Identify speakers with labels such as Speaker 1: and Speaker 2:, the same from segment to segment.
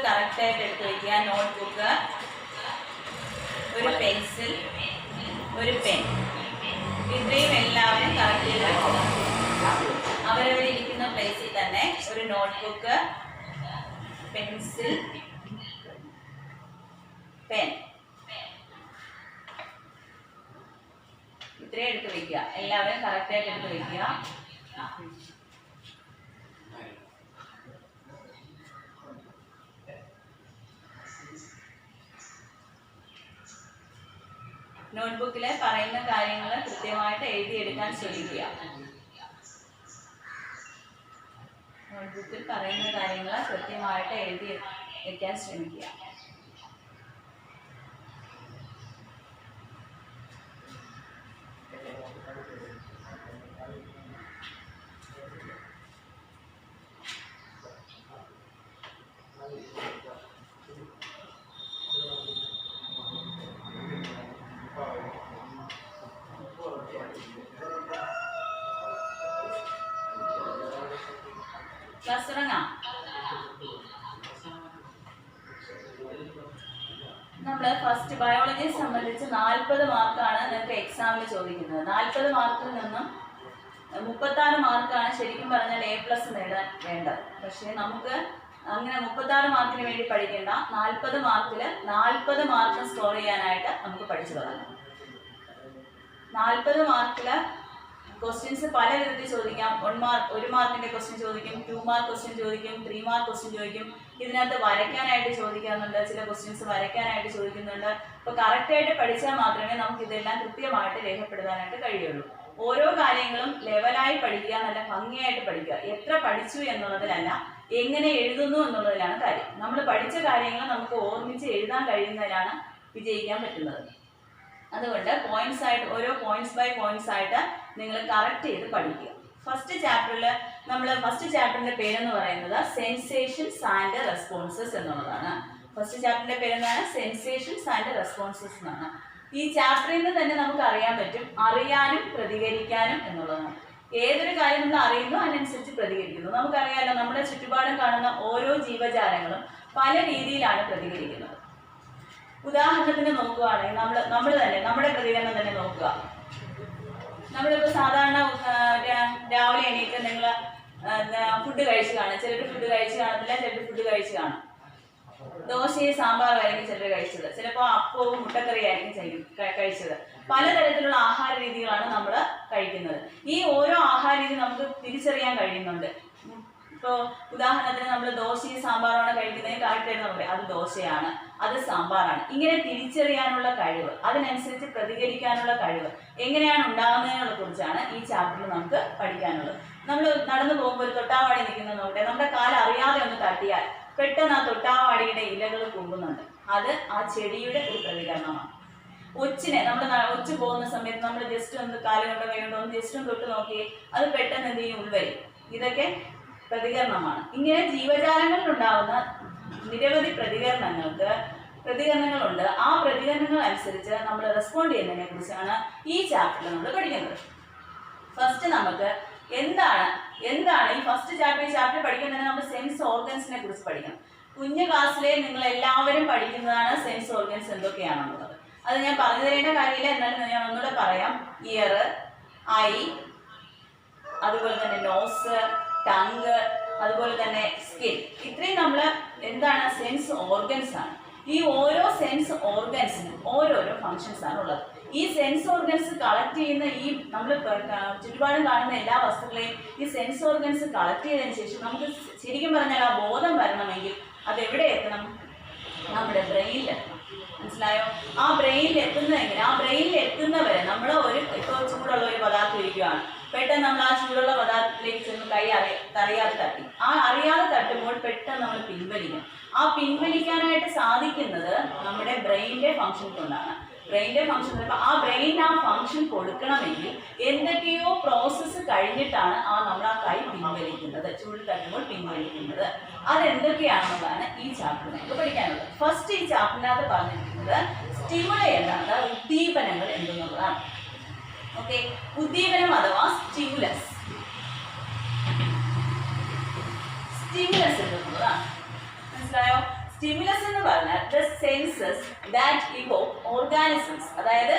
Speaker 1: കറക്റ്റായിട്ട് എടുത്ത് വയ്ക്കുക. നോട്ട്ബുക്ക്, ഒരു പെൻസിൽ, ഒരു പെൻ, ഇത്രയും എല്ലാവരും കറക്റ്റ് ചെയ്ത് വെക്കുക. അവരവരിയ്ക്കുന്ന പ്ലേസിൽ തന്നെ ഒരു നോട്ട്ബുക്ക്, പെൻസിൽ, പെൻ ഇത്രയും എടുത്ത് വയ്ക്കുക. എല്ലാവരും കറക്റ്റായിട്ട് എടുത്ത് വയ്ക്കുക. നോട്ട്ബുക്കിൽ പറയുന്ന കാര്യങ്ങൾ കൃത്യമായിട്ട് എഴുതിയെടുക്കാൻ ശ്രമിക്കുക. നോട്ട്ബുക്കിൽ പറയുന്ന കാര്യങ്ങൾ കൃത്യമായിട്ട് എഴുതി വെക്കാൻ ശ്രമിക്കുക. ക്ലാസ് തുടങ്ങാം. നമ്മൾ ഫസ്റ്റ് ബയോളജിയെ സംബന്ധിച്ച് 40 മാർക്കാണ് നിങ്ങൾക്ക് എക്സാമിൽ ചോദിക്കുന്നത്. 40 മാർക്കിൽ നിന്നും 36 മാർക്കാണ് ശരിക്കും പറഞ്ഞാൽ A+ നേടാൻ വേണ്ടത്. പക്ഷേ നമുക്ക് അങ്ങനെ 36 മാർക്കിന് വേണ്ടി പഠിക്കേണ്ട. 40 മാർക്കിൽ 40 മാർക്ക് സ്കോർ ചെയ്യാനായിട്ട് നമുക്ക് പഠിച്ചു തുടങ്ങാം. 40 മാർക്കിൽ ക്വസ്റ്റ്യൻസ് പല വിധത്തിൽ ചോദിക്കാം. 1 മാർക്കിന്റെ ക്വസ്റ്റ്യൻ ചോദിക്കും, 2 മാർക്ക് ക്വസ്റ്റ്യൻ ചോദിക്കും, 3 മാർക്ക് ക്വസ്റ്റ്യൻ ചോദിക്കും. ഇതിനകത്ത് വരയ്ക്കാനായിട്ട് ചോദിക്കാറുണ്ട്, ചില ക്വസ്റ്റ്യൻസ് വരയ്ക്കാനായിട്ട് ചോദിക്കുന്നുണ്ട്. അപ്പോൾ കറക്റ്റായിട്ട് പഠിച്ചാൽ മാത്രമേ നമുക്ക് ഇതെല്ലാം കൃത്യമായിട്ട് രേഖപ്പെടുത്താനായിട്ട് കഴിയുള്ളൂ. ഓരോ കാര്യങ്ങളും ലെവലായി പഠിക്കുക, നല്ല ഭംഗിയായിട്ട് പഠിക്കുക. എത്ര പഠിച്ചു എന്നുള്ളതിലല്ല, എങ്ങനെ എഴുതുന്നു എന്നുള്ളതിലാണ് കാര്യം. നമ്മൾ പഠിച്ച കാര്യങ്ങൾ നമുക്ക് ഓർമ്മിച്ച് എഴുതാൻ കഴിയുന്നതിലാണ് വിജയിക്കാൻ പറ്റുന്നത്. അതുകൊണ്ട് പോയിന്റ്സ് ആയിട്ട്, ഓരോ പോയിന്റ്സ് ബൈ പോയിന്റ്സ് ആയിട്ട് നിങ്ങൾ കറക്റ്റ് ചെയ്ത് പഠിക്കുക. ഫസ്റ്റ് ചാപ്റ്ററിന്റെ പേരെന്ന് പറയുന്നത് സെൻസേഷൻസ് ആൻഡ് റെസ്പോൺസസ് എന്നുള്ളതാണ്. ഫസ്റ്റ് ചാപ്റ്ററിന്റെ പേരെന്താണ്? സെൻസേഷൻസ് ആൻഡ് റെസ്പോൺസസ് എന്നാണ്. ഈ ചാപ്റ്ററിൽ നിന്ന് തന്നെ നമുക്ക് അറിയാൻ പറ്റും അറിയാനും പ്രതികരിക്കാനും എന്നുള്ളതാണ്. ഏതൊരു കാര്യം നമ്മൾ അറിയുന്നു അതിനനുസരിച്ച് പ്രതികരിക്കുന്നു. നമുക്കറിയാമല്ലോ, നമ്മുടെ ചുറ്റുപാടും കാണുന്ന ഓരോ ജീവജാലങ്ങളും പല രീതിയിലാണ് പ്രതികരിക്കുന്നത്. ഉദാഹരണത്തിന് നോക്കുകയാണെങ്കിൽ നമ്മൾ തന്നെ നമ്മുടെ പ്രതികരണം തന്നെ നോക്കുക. നമ്മളിപ്പോൾ സാധാരണ രാവിലെ എണീറ്റ് നിങ്ങൾ ഫുഡ് കഴിച്ച് കാണും. ചിലർ ഫുഡ് കഴിച്ച് കാണത്തില്ല, ചിലർ ഫുഡ് കഴിച്ച് കാണും. ദോശയും സാമ്പാറും ആയിരിക്കും ചിലർ കഴിച്ചത്, ചിലപ്പോൾ അപ്പവും മുട്ടക്കറി ആയിരിക്കും കഴിച്ചത്. പലതരത്തിലുള്ള ആഹാര രീതികളാണ് നമ്മൾ കഴിക്കുന്നത്. ഈ ഓരോ ആഹാര രീതി നമുക്ക് തിരിച്ചറിയാൻ കഴിയുന്നുണ്ട്. ഇപ്പോൾ ഉദാഹരണത്തിന് നമ്മൾ ദോശയും സാമ്പാറുമാണ് കഴിക്കുന്നതിന് കറക്റ്റായിട്ട് നമ്മൾ അത് ദോശയാണ്, അത് സാമ്പാറാണ്. ഇങ്ങനെ തിരിച്ചറിയാനുള്ള കഴിവ്, അതിനനുസരിച്ച് പ്രതികരിക്കാനുള്ള കഴിവ് എങ്ങനെയാണ് ഉണ്ടാകുന്നതിനെ കുറിച്ചാണ് ഈ ചാപ്റ്ററിൽ നമുക്ക് പഠിക്കാനുള്ളത്. നമ്മൾ നടന്നു പോകുമ്പോൾ ഒരു തൊട്ടാവാടി നിൽക്കുന്നത് നോക്കട്ടെ. നമ്മുടെ കാല് അറിയാതെ ഒന്ന് തട്ടിയാൽ പെട്ടെന്ന് ആ തൊട്ടാവാടിയുടെ ഇലകൾ കുമ്പുന്നുണ്ട്. അത് ആ ചെടിയുടെ ഒരു പ്രതികരണമാണ്. ഒച്ച് പോകുന്ന സമയത്ത് നമ്മൾ ജസ്റ്റ് ഒന്ന് കാലുകൊണ്ടോ കൈകൊണ്ടോ ഒന്ന് ജസ്റ്റ് ഒന്ന് തൊട്ട് നോക്കിയേ, അത് പെട്ടെന്ന് എന്ത് ചെയ്യും? ഉൾവരും. ഇതൊക്കെ പ്രതികരണമാണ്. ഇങ്ങനെ ജീവജാലങ്ങളിൽ ഉണ്ടാകുന്ന നിരവധി പ്രതികരണങ്ങളുണ്ട്. ആ പ്രതികരണങ്ങൾ അനുസരിച്ച് നമ്മൾ റെസ്പോണ്ട് ചെയ്യുന്നതിനെ കുറിച്ചാണ് ഈ ചാപ്റ്ററിൽ നമ്മൾ പഠിക്കുന്നത്. ഫസ്റ്റ് നമുക്ക് എന്താണ് ഈ ഫസ്റ്റ് ചാപ്റ്റർ പഠിക്കാൻ തന്നെ നമ്മൾ സെൻസ് ഓർഗൻസിനെ കുറിച്ച് പഠിക്കണം. കുഞ്ഞു ക്ലാസ്സിലെ നിങ്ങൾ എല്ലാവരും പഠിക്കുന്നതാണ് സെൻസ് ഓർഗൻസ് എന്തൊക്കെയാണെന്നുള്ളത്. അത് ഞാൻ പറഞ്ഞു തരേണ്ട കാര്യമില്ല, എന്നാലും ഞാൻ ഒന്നുകൂടെ പറയാം. ഇയർ, ഐ, അതുപോലെ തന്നെ നോസ്, ടങ്, അതുപോലെ തന്നെ സ്കിൻ. ഇത്രയും നമ്മൾ എന്താണ്? സെൻസ് ഓർഗൻസ് ആണ്. ഈ ഓരോ സെൻസ് ഓർഗൻസിനും ഓരോരോ ഫങ്ഷൻസ് ആണ് ഉള്ളത്. ഈ സെൻസ് ഓർഗൻസ് കളക്ട് ചെയ്യുന്ന ഈ നമ്മൾ ചുറ്റുപാടും കാണുന്ന എല്ലാ വസ്തുക്കളെയും ഈ സെൻസ് ഓർഗൻസ് കളക്ട് ചെയ്തതിന് ശേഷം നമുക്ക് ശരിക്കും പറഞ്ഞാൽ ആ ബോധം വരണമെങ്കിൽ അത് എവിടെ എത്തണം? നമ്മുടെ ബ്രെയിനിലെത്തണം. മനസ്സിലായോ? ആ ബ്രെയിനിൽ എത്തുന്നത് എങ്ങനെ? ആ ബ്രെയിനിൽ എത്തുന്നവരെ നമ്മൾ ഇപ്പോൾ ചൂടുള്ള ഒരു പദാർത്ഥം ഇരിക്കുകയാണ്. പെട്ടെന്ന് നമ്മൾ ആ ചൂടുള്ള പദാർത്ഥത്തിലേക്ക് ചെന്ന് കൈ അറിയാതെ തട്ടി. ആ അറിയാതെ തട്ടുമ്പോൾ പെട്ടെന്ന് നമ്മൾ പിൻവലിക്കും. ആ പിൻവലിക്കാനായിട്ട് സാധിക്കുന്നത് നമ്മുടെ ബ്രെയിനിന്റെ ഫംഗ്ഷൻ കൊണ്ടാണ്. ബ്രെയിനിന്റെ ഫംഗ്ഷൻ ആ ബ്രെയിൻ ആ ഫംഗ്ഷൻ കൊടുക്കണമെങ്കിൽ എന്തൊക്കെയോ പ്രോസസ്സ് കഴിഞ്ഞിട്ടാണ് നമ്മൾ ആ കൈ പിൻവലിക്കുന്നത്, ചൂട് തട്ടുമ്പോൾ പിൻവലിക്കുന്നത്. അതെന്തൊക്കെയാണെന്നുള്ളതാണ് ഈ ചാപ്റ്ററിൽ നമുക്ക് പഠിക്കാനുള്ളത്. ഫസ്റ്റ് ഈ ചാപ്റ്ററിനകത്ത് പറഞ്ഞിരിക്കുന്നത് സ്റ്റിമുലൈ എന്താണ്, ഉദ്ദീപനങ്ങൾ എന്തെന്നുള്ളതാണ്. ഓക്കെ, ഉദ്ദീപനം അഥവാ സ്റ്റിമുലസ് എന്തെന്നുള്ളതാണ്. മനസ്സിലായോ? സ്റ്റിമുലസ് എന്ന് പറഞ്ഞാൽ the senses that evoke organisms. അതായത്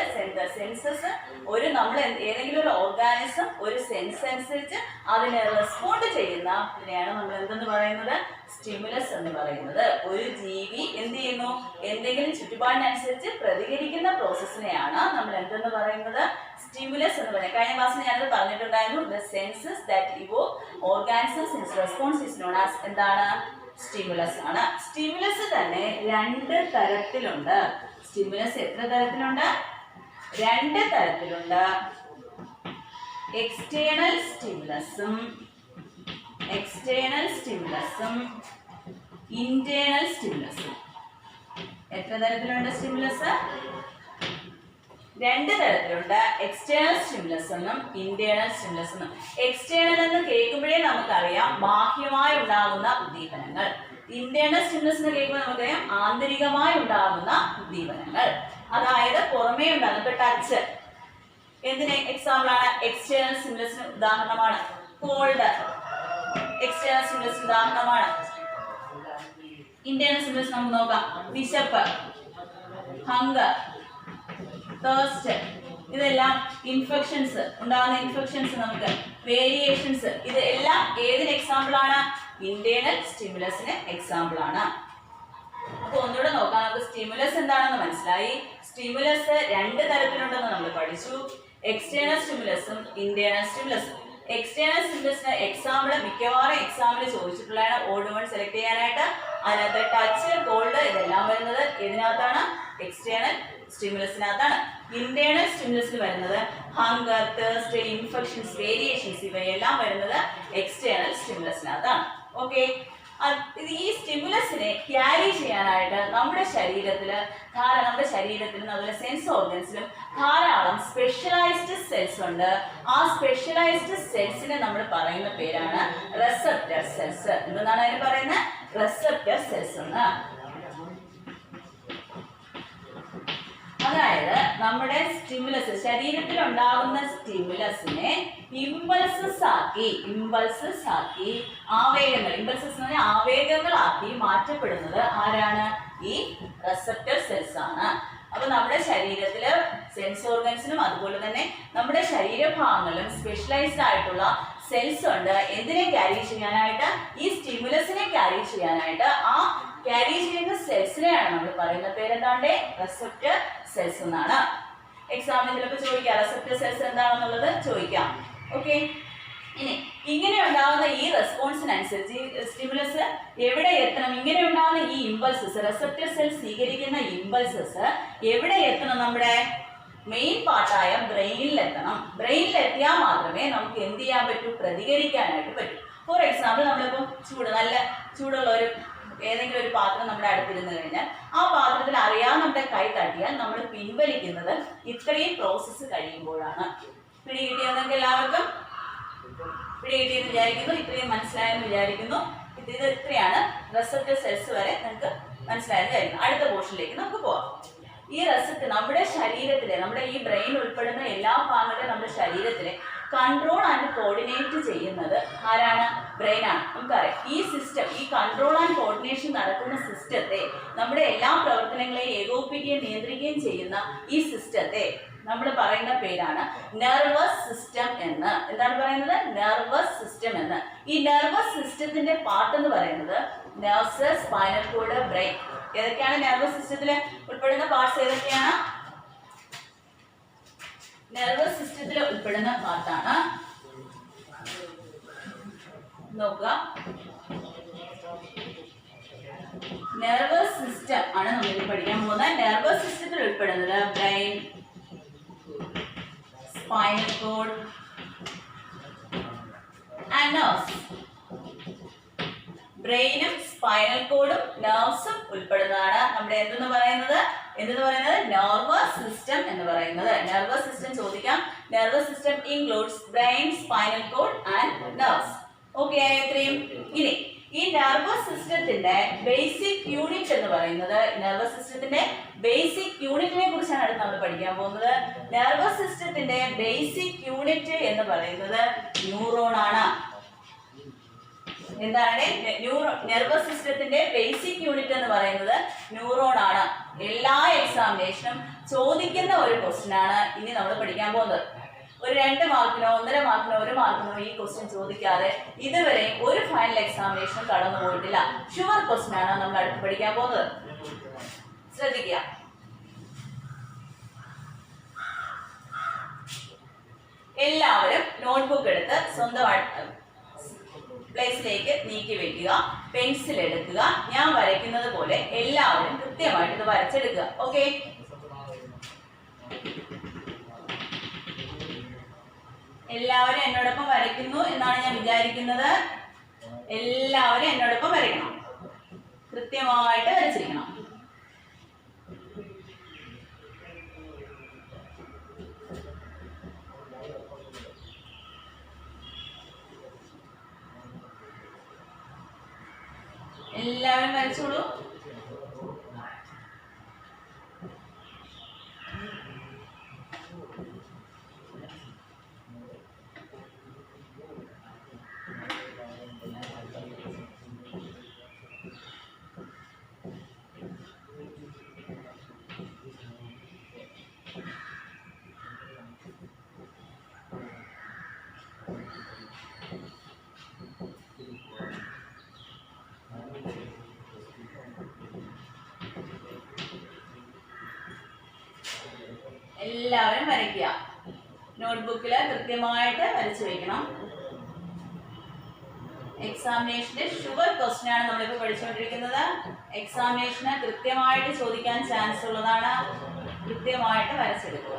Speaker 1: സെൻസസ് ഒരു നമ്മൾ ഏതെങ്കിലും ഒരു ഓർഗാനിസം ഒരു സെൻസ് അനുസരിച്ച് അതിനെ റെസ്പോണ്ട് ചെയ്യുന്നതിനെയാണ് നമ്മൾ എന്തെന്ന് പറയുന്നത്? സ്റ്റിമുലസ് എന്ന് പറയുന്നത്. ഒരു ജീവി എന്ത് ചെയ്യുന്നു? എന്തെങ്കിലും ചുറ്റുപാടിനനുസരിച്ച് പ്രതികരിക്കുന്ന പ്രോസസ്സിനെയാണ് നമ്മൾ എന്തെന്ന് പറയുന്നത്? സ്റ്റിമുലസ് എന്ന് പറയുന്നത്. കഴിഞ്ഞ ക്ലാസ്സിൽ ഞാനത് പറഞ്ഞിട്ടുണ്ടായിരുന്നു. The senses that evoke organisms in response is known as എന്താണ്? സ്റ്റിമുലസ് ആണ്. സ്റ്റിമുലസ് തന്നെ രണ്ട് തരത്തിലുണ്ട്. സ്റ്റിമുലസ് എത്ര തരത്തിലുണ്ട്? രണ്ട് തരത്തിലുണ്ട്. എക്സ്റ്റേണൽ സ്റ്റിമുലസും ഇന്റേണൽ സ്റ്റിമുലസും. എത്ര തരത്തിലുണ്ട് സ്റ്റിമുലസ്? രണ്ട് തരത്തിലുണ്ട്. എക്സ്റ്റേണൽ സ്റ്റിമുലസ് എന്നും ഇന്റേണൽ സ്റ്റിമുലസ് എന്നും. എക്സ്റ്റേണൽ എന്ന് കേൾക്കുമ്പോഴേ നമുക്കറിയാം ബാഹ്യമായി ഉണ്ടാകുന്ന ഉദ്ദീപനങ്ങൾ. ഇന്റേണൽ സ്റ്റിമുലസ് എന്ന് കേൾക്കുമ്പോൾ നമുക്കറിയാം ആന്തരികമായി ഉണ്ടാകുന്ന ഉദ്ദീപനങ്ങൾ. അതായത് പുറമേ ഉണ്ടാകുന്ന. ഇപ്പൊ ടച്ച് എന്തിന് എക്സാമ്പിൾ ആണ്? എക്സ്റ്റേണൽ സ്റ്റിമുലസിന് ഉദാഹരണമാണ്. കോൾഡ് എക്സ്റ്റേണൽ സ്റ്റിമുലസിന് ഉദാഹരണമാണ്. ഇന്റേണൽ സ്റ്റിമുലസ് നമുക്ക് നോക്കാം. വിശപ്പ്, ഹങ്കർ, തേഴ്സ്റ്റ്, ഇതെല്ലാം ഇൻഫെക്ഷൻസ് ഉണ്ടാകുന്ന ഇൻഫെക്ഷൻസ്, നമുക്ക് വേരിയേഷൻസ്, ഇത് എല്ലാം ഏതിന് എക്സാമ്പിൾ ആണ്? ഇന്റേണൽ സ്റ്റിമുലസിന് എക്സാമ്പിൾ ആണ്. അപ്പൊ ഒന്നുകൂടെ നോക്കാം. നമുക്ക് സ്റ്റിമുലസ് എന്താണെന്ന് മനസ്സിലായി. സ്റ്റിമുലസ് രണ്ട് തരത്തിലുണ്ടെന്ന് നമ്മൾ പഠിച്ചു. എക്സ്റ്റേണൽ സ്റ്റിമുലസും ഇന്റേണൽ സ്റ്റിമുലസും. എക്സ്റ്റേണൽ സ്റ്റിമുലസിന് എക്സാമ്പിൾ മിക്കവാറും എക്സാമ്പിൾ ചോദിച്ചിട്ടുള്ളതാണ്. ഓഡ് വൺ സെലക്ട് ചെയ്യാനായിട്ട്. അതിനകത്ത് ടച്ച്, കോൾഡ് ഇതെല്ലാം വരുന്നത് ഇതിനകത്താണ്? എക്സ്റ്റേണൽ സ്റ്റിമുലസിനകത്താണ്. ഇന്റേണൽ സ്റ്റിമുലസിൽ വരുന്നത് ഹങ്കർ, തേഴ്സ്റ്റ്, ഇൻഫെക്ഷൻസ്, വേരിയേഷൻസ് ഇവയെല്ലാം വരുന്നത് എക്സ്റ്റേണൽ സ്റ്റിമുലസിനകത്താണ്. ഓക്കെ. ഈ സ്റ്റിമുലസിനെ ക്യാരി ചെയ്യാനായിട്ട് നമ്മുടെ ശരീരത്തിലും അതുപോലെ സെൻസ് ഓർഗൻസിലും ധാരാളം സ്പെഷ്യലൈസ്ഡ് സെൽസ് ഉണ്ട്. ആ സ്പെഷ്യലൈസ്ഡ് സെൽസിനെ നമ്മൾ പറയുന്ന പേരാണ് റിസപ്റ്റർ സെൽസ്. എന്താണ് അതിന് പറയുന്നത്? റിസപ്റ്റർ സെൽസ് എന്ന്. അതായത് നമ്മുടെ സ്റ്റിമുലസ്, ശരീരത്തിൽ ഉണ്ടാകുന്ന സ്റ്റിമുലസിനെ ഇമ്പൾസസ് ആക്കി ആവേഗങ്ങൾ, ഇമ്പൾസസ് എന്ന് പറഞ്ഞാൽ ആവേഗങ്ങളാക്കി മാറ്റപ്പെടുന്നത് ആരാണ്? ഈ റിസപ്റ്റർ സെൽസ് ആണ്. അപ്പൊ നമ്മുടെ ശരീരത്തില് സെൻസ് ഓർഗൻസിനും അതുപോലെ തന്നെ നമ്മുടെ ശരീരഭാഗങ്ങളിലും സ്പെഷ്യലൈസ്ഡ് ആയിട്ടുള്ള സെൽസ് ഉണ്ട്. എന്തിനെ ക്യാരി ചെയ്യാനായിട്ട്? ഈ സ്റ്റിമുലസിനെ ക്യാരി ചെയ്യാനായിട്ട്. ആ ക്യാരി ചെയ്യുന്ന സെൽസിനെയാണ് നമ്മൾ പറയുന്ന പേരെന്താണ്ട്? റിസപ്റ്റർ സെൽസ് എന്നാണ്. എക്സാമിന് ചിലപ്പോൾ ചോദിക്കാം റിസപ്റ്റർ സെൽസ് എന്താണെന്നുള്ളത് ചോദിക്കാം. ഓക്കെ. ഇനി ഇങ്ങനെ ഉണ്ടാകുന്ന ഈ റെസ്പോൺസിനനുസരിച്ച് സ്റ്റിമുലസ് എവിടെ എത്തണം? ഇങ്ങനെ ഉണ്ടാകുന്ന ഈ ഇമ്പൾസസ്, റിസപ്റ്റർ സെൽസ് സ്വീകരിക്കുന്ന ഇമ്പൾസസ് എവിടെ എത്തണം? നമ്മുടെ മെയിൻ പാർട്ടായ ബ്രെയിനിൽ എത്തണം. ബ്രെയിനിൽ എത്തിയാൽ മാത്രമേ നമുക്ക് എന്ത് ചെയ്യാൻ പറ്റൂ? പ്രതികരിക്കാനായിട്ട് പറ്റൂ. ഫോർ എക്സാമ്പിൾ, നമ്മളിപ്പം നല്ല ചൂടുള്ള ഏതെങ്കിലും ഒരു പാത്രം നമ്മുടെ അടുത്തിരുന്ന് കഴിഞ്ഞാൽ ആ പാത്രത്തിൽ അറിയാതെ നമ്മുടെ കൈ തട്ടിയാൽ നമ്മൾ പിൻവലിക്കുന്നത് ഇത്രയും പ്രോസസ്സ് കഴിയുമ്പോഴാണ്. പിടി കിട്ടിയെന്നൊക്കെ എല്ലാവർക്കും പിടികിട്ടിയെന്ന് വിചാരിക്കുന്നു. ഇത്രയും മനസ്സിലായെന്ന് വിചാരിക്കുന്നു. ഇത് ഇത്രയാണ് റിസപ്റ്റർ സെൽസ് വരെ നിങ്ങൾക്ക് മനസ്സിലായെന്ന് വിചാരിക്കുന്നു. അടുത്ത പോർഷനിലേക്ക് നമുക്ക് പോവാം. ഈ റിസപ്റ്റർ നമ്മുടെ ശരീരത്തിലെ, നമ്മുടെ ഈ ബ്രെയിൻ ഉൾപ്പെടുന്ന എല്ലാ ഭാഗങ്ങളും നമ്മുടെ ശരീരത്തിലെ കൺട്രോൾ ആൻഡ് കോർഡിനേറ്റ് ചെയ്യുന്നത് ആരാണ്? ബ്രെയിൻ ആണ്. നമുക്കറിയാം ഈ സിസ്റ്റം, ഈ കൺട്രോൾ ആൻഡ് കോർഡിനേഷൻ നടക്കുന്ന സിസ്റ്റത്തെ, നമ്മുടെ എല്ലാ പ്രവർത്തനങ്ങളെയും ഏകോപിപ്പിക്കുകയും നിയന്ത്രിക്കുകയും ചെയ്യുന്ന ഈ സിസ്റ്റത്തെ നമ്മൾ പറയുന്ന പേരാണ് നെർവസ് സിസ്റ്റം എന്ന്. എന്താണ് പറയുന്നത്? നെർവസ് സിസ്റ്റം എന്ന്. ഈ നെർവസ് സിസ്റ്റത്തിന്റെ പാർട്ട് എന്ന് പറയുന്നത് നെർവ്സ്, സ്പൈനൽ കോഡ്, ബ്രെയിൻ. ഏതൊക്കെയാണ് നെർവസ് സിസ്റ്റത്തിൽ ഉൾപ്പെടുന്ന പാർട്സ്? ഏതൊക്കെയാണ്? നെർവസ് സിസ്റ്റത്തിൽ ഉൾപ്പെടുന്ന പാർട്ടാണ്. നോക്കുക, നെർവസ് സിസ്റ്റം ആണ് നമ്മൾ പഠിക്കാൻ പോകുന്നത്. നെർവസ് സിസ്റ്റത്തിൽ ഉൾപ്പെടുന്നത് brain, spinal cord and nerves. ബ്രെയിനും സ്പൈനൽ കോഡും നെർവ്സും ഉൾപ്പെടുന്നതാണ് നമ്മുടെ എന്തെന്ന് പറയുന്നത് നെർവസ് സിസ്റ്റം എന്ന് പറയുന്നത്. നെർവസ് സിസ്റ്റം ചോദിക്കാം. Nervous system includes brain, spinal cord and nerves. Okay, ഇത്രയും. ഇനി ഈ നെർവസ് സിസ്റ്റത്തിന്റെ ബേസിക് യൂണിറ്റ് എന്ന് പറയുന്നത്, നെർവസ് സിസ്റ്റത്തിന്റെ ബേസിക് യൂണിറ്റിനെ കുറിച്ചാണ് അടുത്ത് നമ്മൾ പഠിക്കാൻ പോകുന്നത്. നെർവസ് സിസ്റ്റത്തിന്റെ ബേസിക് യൂണിറ്റ് എന്ന് പറയുന്നത് ന്യൂറോൺ ആണ്. എന്താണ് നെർവസ് സിസ്റ്റത്തിന്റെ ബേസിക് യൂണിറ്റ് എന്ന് പറയുന്നത് ന്യൂറോൺ ആണ്. എല്ലാ എക്സാമിനേഷനും ചോദിക്കുന്ന ഒരു ക്വസ്റ്റ്യൻ ആണ് ഇനി നമ്മൾ പഠിക്കാൻ പോകുന്നത്. ഒരു 2 മാർക്കിനോ 1.5 മാർക്കിനോ 1 മാർക്കിനോ ഈ ക്വസ്റ്റ്യൻ ചോദിക്കാതെ ഇതുവരെ ഒരു ഫൈനൽ എക്സാമിനേഷനും കടന്നു പോയിട്ടില്ല. ഷുവർ ക്വസ്റ്റ്യൻ ആണ് നമ്മൾ അടുത്ത് പഠിക്കാൻ പോകുന്നത്. ശ്രദ്ധിക്കുക. എല്ലാവരും നോട്ട്ബുക്ക് എടുത്ത് സ്വന്തമായിട്ട് പ്ലേസിലേക്ക് നീക്കി വെക്കുക. പെൻസിൽ എടുക്കുക. ഞാൻ വരയ്ക്കുന്നത് പോലെ എല്ലാവരും കൃത്യമായിട്ട് ഇത് വരച്ചെടുക്കുക. ഓക്കെ? എല്ലാവരും എന്നോടൊപ്പം വരയ്ക്കുന്നു എന്നാണ് ഞാൻ വിചാരിക്കുന്നത്. എല്ലാവരും എന്നോടൊപ്പം വരയ്ക്കണം. കൃത്യമായിട്ട് വരച്ചിരിക്കണം. എല്ലാവരും വരച്ചോളൂ. എല്ലാവരും വരയ്ക്കുക. നോട്ട്ബുക്കിൽ കൃത്യമായിട്ട് വരച്ചു വയ്ക്കണം. എക്സാമിനേഷന്റെ ഷുവർ ക്വസ്റ്റ്യൻ ആണ് നമ്മളിപ്പോൾ പഠിച്ചുകൊണ്ടിരിക്കുന്നത്. എക്സാമിനേഷന് കൃത്യമായിട്ട് ചോദിക്കാൻ ചാൻസ് ഉള്ളതാണ്. കൃത്യമായിട്ട് വരച്ചെടുക്കുക.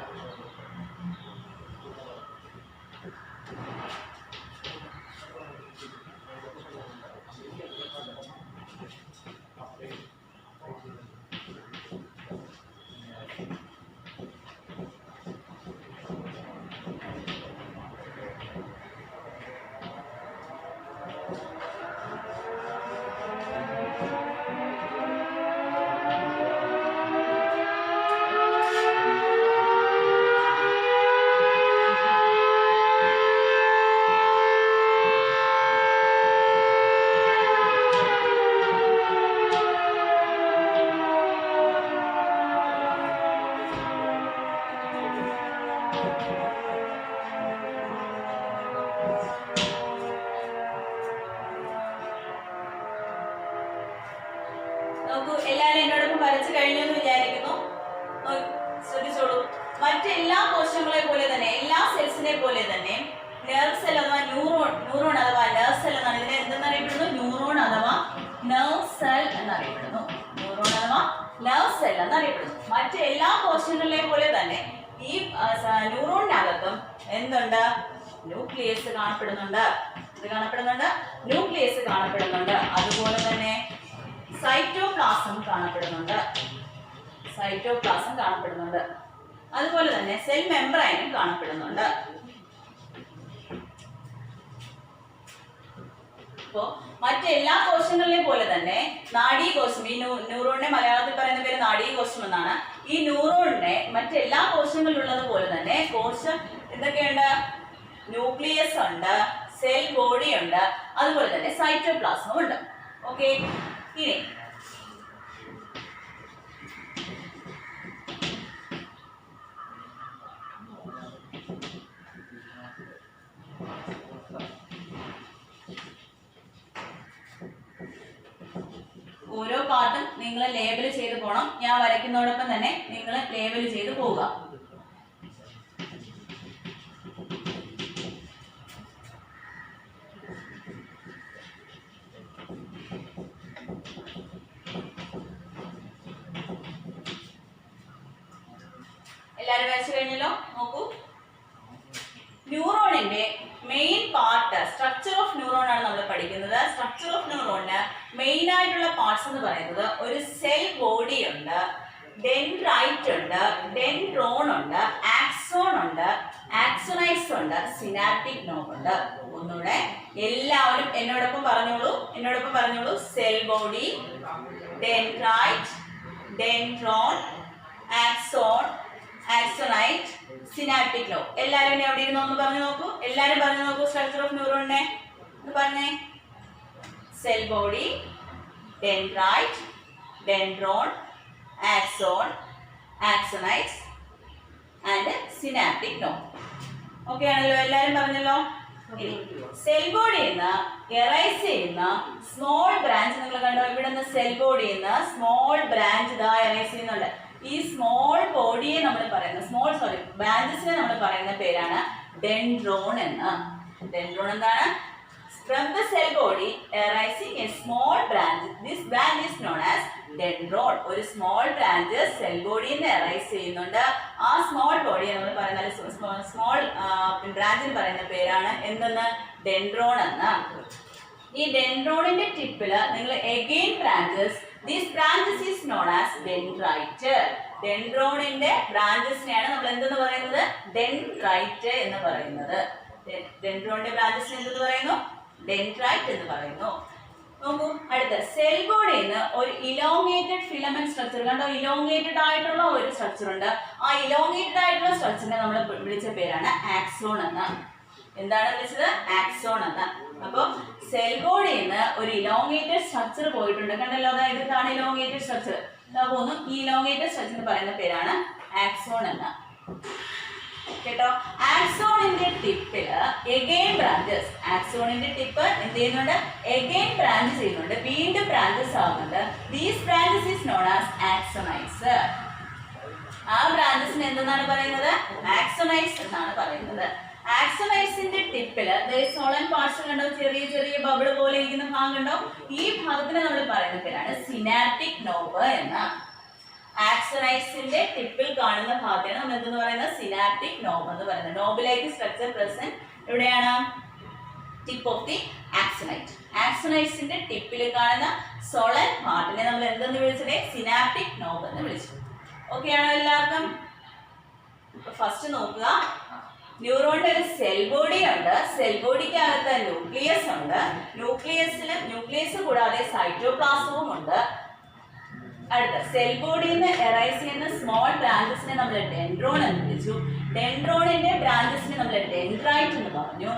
Speaker 1: നോക്കൂ, എല്ലാവരും എന്നോടൊപ്പം വരച്ചു കഴിഞ്ഞു എന്ന് വിചാരിക്കുന്നു. ശ്രദ്ധിച്ചോളൂ. മറ്റെല്ലാ കോശങ്ങളെ പോലെ തന്നെ, എല്ലാ സെൽസിനെ പോലെ തന്നെ നെർവ് സെൽ അഥവാ ന്യൂറോൺ അഥവാ നെർവ് സെൽ എന്നാണ് ഇതിനെ എന്തെന്നറിയപ്പെടുന്നു? ന്യൂറോൺ അഥവാ നെർവ് സെൽ എന്നറിയപ്പെടുന്നു. ന്യൂറോൺ അഥവാ നെർവ് സെൽ എന്നറിയപ്പെടുന്നു. മറ്റെല്ലാ കോശങ്ങളിലെ പോലെ തന്നെ ഈ ന്യൂറോണിനകത്തും എന്തുണ്ട്? ന്യൂക്ലിയസ് കാണപ്പെടുന്നുണ്ട്. ഇത് കാണപ്പെടുന്നുണ്ട്, ന്യൂക്ലിയസ് കാണപ്പെടുന്നുണ്ട്. അതുപോലെ തന്നെ സൈറ്റോപ്ലാസം കാണപ്പെടുന്നുണ്ട്. സൈറ്റോപ്ലാസം കാണപ്പെടുന്നുണ്ട്. അതുപോലെ തന്നെ സെൽ മെംബ്രൈനും കാണപ്പെടുന്നുണ്ട്. ഇപ്പോ മറ്റെല്ലാ കോശങ്ങളിലെയും പോലെ തന്നെ നാഡീകോശം, ഈ ന്യൂറോണിനെ മലയാളത്തിൽ പറയുന്ന പേര് നാഡീകോശം എന്നാണ്. ഈ ന്യൂറോണിനെ മറ്റെല്ലാ കോശങ്ങളിലുള്ളത് പോലെ തന്നെ കോശം എന്തൊക്കെയുണ്ട്? ന്യൂക്ലിയസ് ഉണ്ട്, സെൽ ബോഡി ഉണ്ട്, അതുപോലെ തന്നെ സൈറ്റോപ്ലാസം ഉണ്ട്. ഓക്കെ, ഇനി ഓരോ പാർട്ടും നിങ്ങൾ ലേബൽ ചെയ്ത് പോകണം. ഞാൻ വരയ്ക്കുന്നതോടൊപ്പം തന്നെ നിങ്ങൾ ലേബൽ ചെയ്ത് പോവുക. എല്ലാവരും വരച്ചു കഴിഞ്ഞല്ലോ. നോക്കൂ, ന്യൂറോണിന്റെ main part structure of neuron ആണ് നമ്മൾ പഠിക്കുന്നത്. സ്ട്രക്ചർ ഓഫ് ന്യൂറോണിന് മെയിൻ ആയിട്ടുള്ള പാർട്സ് എന്ന് പറയുന്നത് ഒരു സെൽ ബോഡി ഉണ്ട്, ഡെൻഡ്രൈറ്റ് ഉണ്ട്, ഡെൻഡ്രോൺ ഉണ്ട്, ആക്സോൺ ഉണ്ട്, ആക്സോണൈസ് ഉണ്ട്, സിനാപ്റ്റിക് നോഡ് ഉണ്ട്. ഒന്നുകൂടെ എല്ലാവരും എന്നോടൊപ്പം പറഞ്ഞോളൂ. Cell body, dendrite, dendron, axon, axonite, synaptic node. എല്ലാവരും എവിടെ ഇരുന്നോ ഒന്ന് പറഞ്ഞു നോക്കൂ. എല്ലാവരും പറഞ്ഞു നോക്കൂ. സ്ട്രക്ചർ ഓഫ് ന്യൂറോണിനെ ഒന്ന് പറഞ്ഞേ. Cell body, dendrite, dendron, axon, axonites and synaptic node. Okay ആണല്ലോ, എല്ലാവരും പറഞ്ഞല്ലോ. സെൽ ബോഡിയിൽ നിന്ന് എറൈസ് ചെയ്യുന്ന സ്മോൾ ബ്രാഞ്ച് നിങ്ങൾ കണ്ടോ, ഇവിടെ നിന്ന് സെൽ ബോഡിയിൽ നിന്ന് സ്മോൾ ബ്രാഞ്ച് ഇതാ എറൈസ് ചെയ്യുന്നുണ്ട്. ഈ സ്മോൾ ബോഡിയെ നമ്മൾ പറയുന്ന ബ്രാഞ്ചസിനെ നമ്മൾ പറയുന്ന പേരാണ് ഡെൻഡ്രോൺ എന്ന്. ഡെൻഡ്രോൺ എന്താണ്? From the cell body arising a small branch. This branch is known as dendron. ഒരു സ്മോൾ ബ്രാഞ്ച് സെൽ ബോഡിയിൽ നിന്ന് എറൈസ് ചെയ്യുന്നുണ്ട്. ആ സ്മോൾ ബോഡിയെ നമ്മൾ പറയുന്ന സ്മോൾ ബ്രാഞ്ചിന് പറയുന്ന പേരാണ് എന്തെന്ന്? ഡെൻഡ്രോൺ എന്ന്. ഈ ഡെൻഡ്രോണിന്റെ ടിപ്പിൽ നിങ്ങൾ again branches, these branches is known as dendrite. ഡെൻഡ്രോണിന്റെ ബ്രാഞ്ചസിനെയാണ് നമ്മൾ എന്തെന്ന് പറയുന്നത്? ഡെൻഡ്രൈറ്റ് എന്ന് പറയുന്നത്. ഡെൻഡ്രോണിന്റെ ബ്രാഞ്ചസിനെ എന്തെന്ന് പറയുന്നു? ഡെൻഡ്രൈറ്റ് എന്ന് പറയുന്നു. നോക്കൂ, അടുത്ത സെൽ ബോഡിയിൽ നിന്ന് ഒരു ഇലോങ്ങേറ്റഡ് ഫിലമെന്റ് സ്ട്രക്ചർ കണ്ടോ, ഇലോങ്ങേറ്റഡ് ആയിട്ടുള്ള ഒരു സ്ട്രക്ചർ ഉണ്ട്. ആ ഇലോങ്ങേറ്റഡ് ആയിട്ടുള്ള സ്ട്രക്ചറിനെ നമ്മൾ വിളിച്ച പേരാണ് ആക്സോൺ എന്ന്. എന്താണ് വിളിച്ചത്? ആക്സോൺ എന്ന്. അപ്പോൾ സെൽ ബോഡിയിൽ നിന്ന് ഒരു ഇലോങ്ങേറ്റഡ് സ്ട്രക്ചർ പോയിട്ടുണ്ട്, കണ്ടല്ലോ. അതായത് ഇതാണ് ഇലോങ്ങേറ്റഡ് സ്ട്രക്ചർ. ഇതാ പോകുന്നു. ഈ ഇലോങ്ങേറ്റഡ് സ്ട്രക്ചർ പറയുന്ന പേരാണ് ആക്സോൺ എന്ന്. കേട്ടോ, ആക്സോണിന്റെ ടിപ്പില് എഗെയിൻ ബ്രാഞ്ചസ്, ആക്സോണിന്റെ ടിപ്പ് എന്ത് ചെയ്യുന്നുണ്ട്? എഗെയിൻ ബ്രാഞ്ച് ചെയ്യുന്നുണ്ട്, വീണ്ടും ബ്രാഞ്ചസ് ആവുന്നുണ്ട്. These branches is known as axonites. ആ ബ്രാഞ്ചസിന് എന്തെന്നാണ് പറയുന്നത്? ആക്സോണൈറ്റ്സ് എന്നാണ് പറയുന്നത്. ആക്സോണൈറ്റ്സിന്റെ ടിപ്പില് സോളൻ പാർട്സ് കണ്ടോ, ചെറിയ ചെറിയ ബബിള് പോലെ ഇരിക്കുന്ന ഭാഗം കണ്ടോ, ഈ ഭാഗത്തിന് നമ്മൾ പറയുന്ന പേരാണ് സിനാപ്റ്റിക് നോബ് എന്ന്. ആക്സോണൈറ്റ്സിന്റെ ടിപ്പിൽ കാണുന്ന ഭാഗത്താണ് നമ്മൾ എന്തെന്ന് പറയുന്നത്? സിനാപ്റ്റിക് നോബ് എന്ന് പറയുന്നത്. നോബിലേക്ക് സ്ട്രക്ചർ പ്രസന്റ് എവിടെയാണ്? Tip of the ആക്സോണൈറ്റ്. ആക്സോണൈറ്റ്സിന്റെ ടിപ്പിൽ കാണുന്ന സോളൻ പാർട്ടിനെ നമ്മൾ എന്തെന്ന് വിളിച്ചത്? സിനാപ്റ്റിക് നോബ് എന്ന് വിളിച്ചു. ഓക്കെ ആണോ എല്ലാവർക്കും? ഫസ്റ്റ് നോക്കുക, ന്യൂറോണിന്റെ ഒരു സെൽ ബോഡി ഉണ്ട്. സെൽ ബോഡിക്ക് അകത്ത് ന്യൂക്ലിയസ് ഉണ്ട്. ന്യൂക്ലിയസ് കൂടാതെ സൈറ്റോപ്ലാസവും ഉണ്ട്. അടുത്ത സെൽ ബോഡിയിൽ നിന്ന് എറൈസ് ചെയ്യുന്ന സ്മോൾ ബ്രാഞ്ചസിനെ നമ്മൾ ഡെൻഡ്രോൺ എന്ന് വിളിച്ചു. ഡെൻഡ്രോണിന്റെ ബ്രാഞ്ചസിനെ നമ്മൾ ഡെൻഡ്രൈറ്റ് എന്ന് പറഞ്ഞു.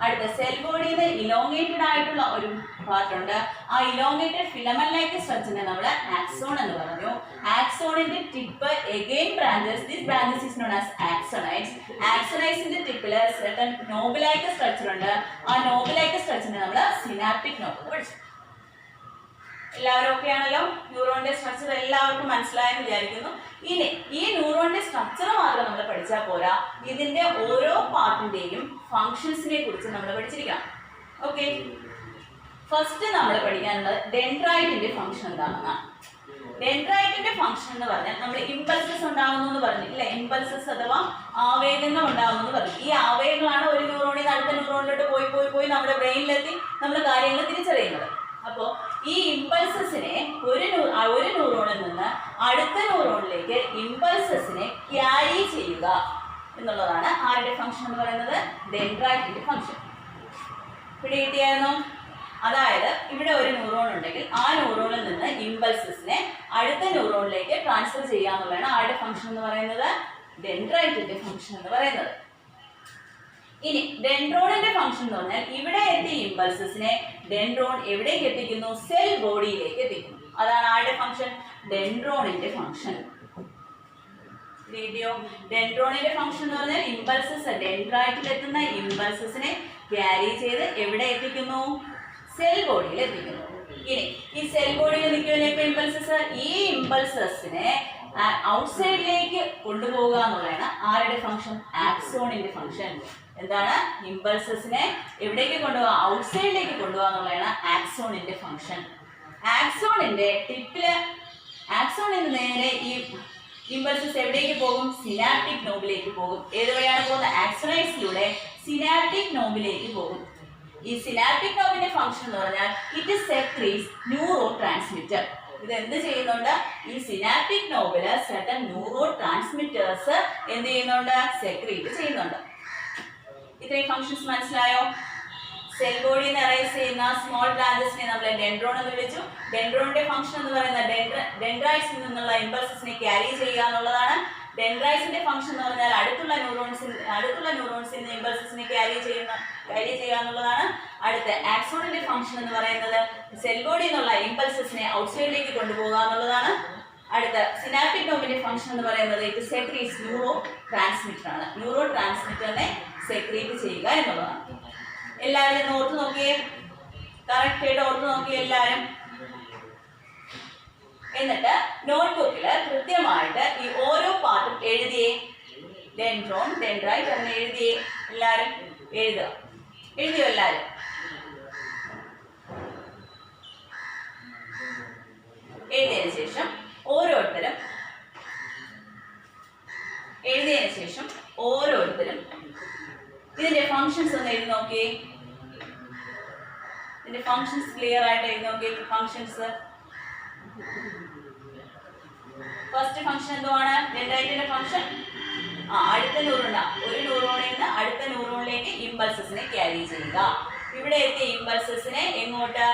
Speaker 1: അടുത്ത സെൽ ബോഡിയിൽ നിന്ന് ഇലോങ്ങേറ്റഡ് ആയിട്ടുള്ള ഒരു പാർട്ട് ഉണ്ട്. ആ ഇലോങ്ങേറ്റഡ് ഫിലമെന്റ് ലൈക്ക് സ്ട്രക്ചറിനെ നമ്മൾ ആക്സോൺ എന്ന് പറഞ്ഞു. ആക്സോണിന്റെ tip again branches, this branches is known as axonites. ആക്സോണൈറ്റ്സിന്റെ ടിപ്പില് സെർട്ടൻ നോബിലൈക്ക് സ്ട്രക്ചർ ഉണ്ട്. ആ നോബിലൈക്ക് സ്ട്രക്ചറിനെ നമ്മൾ സിനാപ്റ്റിക് നോബ് എന്ന് വിളിച്ചു. എല്ലാവരും ഓക്കെ ആണല്ലോ? ന്യൂറോണിന്റെ സ്ട്രക്ചർ എല്ലാവർക്കും മനസ്സിലായെന്ന് വിചാരിക്കുന്നു. ഇനി ഈ ന്യൂറോണിന്റെ സ്ട്രക്ചർ മാത്രം നമ്മൾ പഠിച്ചാൽ പോരാ, ഇതിന്റെ ഓരോ പാർട്ടിന്റെയും ഫങ്ഷൻസിനെ കുറിച്ച് നമ്മൾ പഠിച്ചിരിക്കണം. ഓക്കെ, ഫസ്റ്റ് നമ്മൾ പഠിക്കാനുള്ളത് ഡെൻഡ്രൈറ്റിന്റെ ഫംഗ്ഷൻ എന്താണെന്നാണ്. ഡെൻഡ്രൈറ്റിന്റെ ഫംഗ്ഷൻ എന്ന് പറഞ്ഞാൽ നമ്മൾ ഇമ്പൾസസ് ഉണ്ടാകുന്നു എന്ന് പറഞ്ഞില്ലേ? ഇമ്പൾസസ് അഥവാ ആവേഗങ്ങൾ ഉണ്ടാകുന്നു എന്ന് പറഞ്ഞു. ഈ ആവേഗങ്ങളാണ് ഒരു ന്യൂറോണിൽ നിന്ന് അടുത്ത ന്യൂറോണിലോട്ട് പോയി നമ്മുടെ ബ്രെയിനിലെത്തി നമ്മൾ കാര്യങ്ങൾ തിരിച്ചറിയുന്നത്. അപ്പോൾ ഈ ഇമ്പൾസസിനെ ഒരു ന്യൂറോണിൽ നിന്ന് അടുത്ത ന്യൂറോണിലേക്ക് ഇമ്പൾസസിനെ ക്യാരി ചെയ്യുക എന്നുള്ളതാണ് ആരുടെ ഫംഗ്ഷൻ എന്ന് പറയുന്നത്? ഡെൻഡ്രൈറ്റിന്റെ ഫംഗ്ഷൻ. പിടികിട്ടിയായിരുന്നു? അതായത് ഇവിടെ ഒരു ന്യൂറോൺ ഉണ്ടെങ്കിൽ ആ ന്യൂറോണിൽ നിന്ന് ഇമ്പൾസസിനെ അടുത്ത ന്യൂറോണിലേക്ക് ട്രാൻസ്ഫർ ചെയ്യുക എന്നുള്ളതാണ് ആരുടെ ഫംഗ്ഷൻ എന്ന് പറയുന്നത്? ഡെൻഡ്രൈറ്റിന്റെ ഫംഗ്ഷൻ എന്ന് പറയുന്നത്. ഇനി ഡെൻഡ്രോണിന്റെ ഫംഗ്ഷൻ എന്ന് പറഞ്ഞാൽ ഇവിടെ എത്തിയ ഇമ്പൾസസിനെ ഡെൻഡ്രോൺ എവിടേക്ക് എത്തിക്കുന്നു? സെൽ ബോഡിയിലേക്ക് എത്തിക്കുന്നു. അതാണ് ആരുടെ ഫംഗ്ഷൻ? ഡെൻഡ്രോണിന്റെ ഫംഗ്ഷൻ. ഡെൻഡ്രോണിന്റെ ഫംഗ്ഷൻ എന്ന് പറഞ്ഞാൽ ഇമ്പൾസസ്, ഡെൻഡ്രൈറ്റിൽ എത്തുന്ന ഇമ്പൾസസിനെ ക്യാരി ചെയ്ത് എവിടെ എത്തിക്കുന്നു? സെൽ ബോഡിയിൽ എത്തിക്കുന്നു. ഇനി ഈ സെൽ ബോഡിയിൽ നിൽക്കുമല്ലോ ഇപ്പൊ ഇമ്പൾസസ്, ഈ ഇമ്പൾസസിനെ ഔട്ട്സൈഡിലേക്ക് കൊണ്ടുപോകുക എന്നുള്ളതാണ് ആരുടെ ഫംഗ്ഷൻ? ആക്സോണിന്റെ ഫംഗ്ഷൻ. എന്താണ്? ഇമ്പൾസസിനെ എവിടേക്ക് കൊണ്ടുപോകുക? ഔട്ട്സൈഡിലേക്ക് കൊണ്ടുപോകുക എന്നുള്ളതാണ് ആക്സോണിന്റെ ഫംഗ്ഷൻ. ആക്സോണിന്റെ ടിപ്പില് ആക്സോണിൽ നിന്ന് നേരെ ഈ ഇമ്പൾസസ് എവിടേക്ക് പോകും? സിനാപ്റ്റിക് നോബിലേക്ക് പോകും. ഏത് വഴിയാണ് പോകുന്നത്? ആക്സോണൈറ്റ്സിലൂടെ സിനാപ്റ്റിക് നോബിലേക്ക് പോകും. ഈ സിനാപ്റ്റിക് നോബിന്റെ ഫംഗ്ഷൻ എന്ന് പറഞ്ഞാൽ ഇറ്റ് സെക്രീറ്റ്സ് ന്യൂറോ ട്രാൻസ്മിറ്റർ. ഇത് എന്ത് ചെയ്യുന്നുണ്ട്? ഈ സിനാപ്റ്റിക് നോബില് സെർട്ടൻ ന്യൂറോ ട്രാൻസ്മിറ്റേഴ്സ് എന്ത് ചെയ്യുന്നുണ്ട്? സെക്രീറ്റ് ചെയ്യുന്നുണ്ട്. ഇത്രയും ഫംഗ്ഷൻസ് മനസ്സിലായോ? സെൽ ബോഡിയിൽ നിന്ന് എറൈസ് ചെയ്യുന്ന സ്മോൾ ബ്രാഞ്ചസിനെ നമ്മൾ ഡെൻഡ്രോൺ എന്ന് വിളിച്ചു. ഡെൻഡ്രോണിന്റെ ഫംഗ്ഷൻ എന്ന് പറയുന്നത് ഡെൻഡ്രൈറ്റ്സിൽ നിന്നുള്ള ഇമ്പൾസസിനെ ക്യാരി ചെയ്യുക എന്നുള്ളതാണ്. ഡെൻഡ്രൈറ്റ്സിന്റെ ഫംഗ്ഷൻ എന്ന് പറഞ്ഞാൽ അടുത്തുള്ള ന്യൂറോൺസിൽ നിന്ന് ഇമ്പൾസസിനെ ക്യാരി ചെയ്യുക എന്നുള്ളതാണ്. അടുത്ത ആക്സോണിന്റെ ഫംഗ്ഷൻ എന്ന് പറയുന്നത് സെൽ ബോഡിയിൽ നിന്നുള്ള ഇമ്പൾസസിനെ ഔട്ട്സൈഡിലേക്ക് കൊണ്ടുപോകുക എന്നുള്ളതാണ്. അടുത്ത സിനാപ്റ്റിക് ഡൊമെയിന്റെ ഫംഗ്ഷൻ എന്ന് പറയുന്നത് ഇത് സെക്രീറ്റ്സ് ന്യൂറോ ട്രാൻസ്മിറ്റർ ആണ്. ന്യൂറോ ട്രാൻസ്മിറ്ററിനെ സെക്രീറ്റ് ചെയ്യുക എന്നുള്ളതാണ്. എല്ലാവരും ഇന്ന് ഓർത്ത് നോക്കിയേ, കറക്റ്റ് ആയിട്ട് ഓർത്ത് നോക്കിയേ എല്ലാവരും. എന്നിട്ട് നോട്ട്ബുക്കിൽ കൃത്യമായിട്ട് ഈ ഓരോ പാർട്ടും എഴുതിയേ. ഡെൻഡ്രോൺ, ഡെൻഡ്രൈറ്റ് അങ്ങനെ എഴുതിയേ. എല്ലാവരും എഴുതുക. എഴുതിയോ എല്ലാവരും? എഴുതിയതിനു ശേഷം ഓരോരുത്തരും ഇതിന്റെ ഫങ്ഷൻസ് ഒന്ന് എഴുതി നോക്കിയേ. ഇതിന്റെ ഫങ്ഷൻസ് ക്ലിയർ ആയിട്ട് എഴുതി നോക്കിയേ. ഫങ്ഷൻസ് ഫസ്റ്റ് ഫംഗ്ഷൻ എന്തുവാണ്? ഡെൻഡ്രൈറ്റിന്റെ ഫംഗ്ഷൻ അടുത്ത ന്യൂറോൺ, ഒരു ന്യൂറോണിൽ നിന്ന് അടുത്ത ന്യൂറോണിലേക്ക് ഇമ്പൾസസിനെ ക്യാരി ചെയ്യുക. ഇവിടെ എത്തിയ ഇമ്പൾസസിനെ എങ്ങോട്ട്?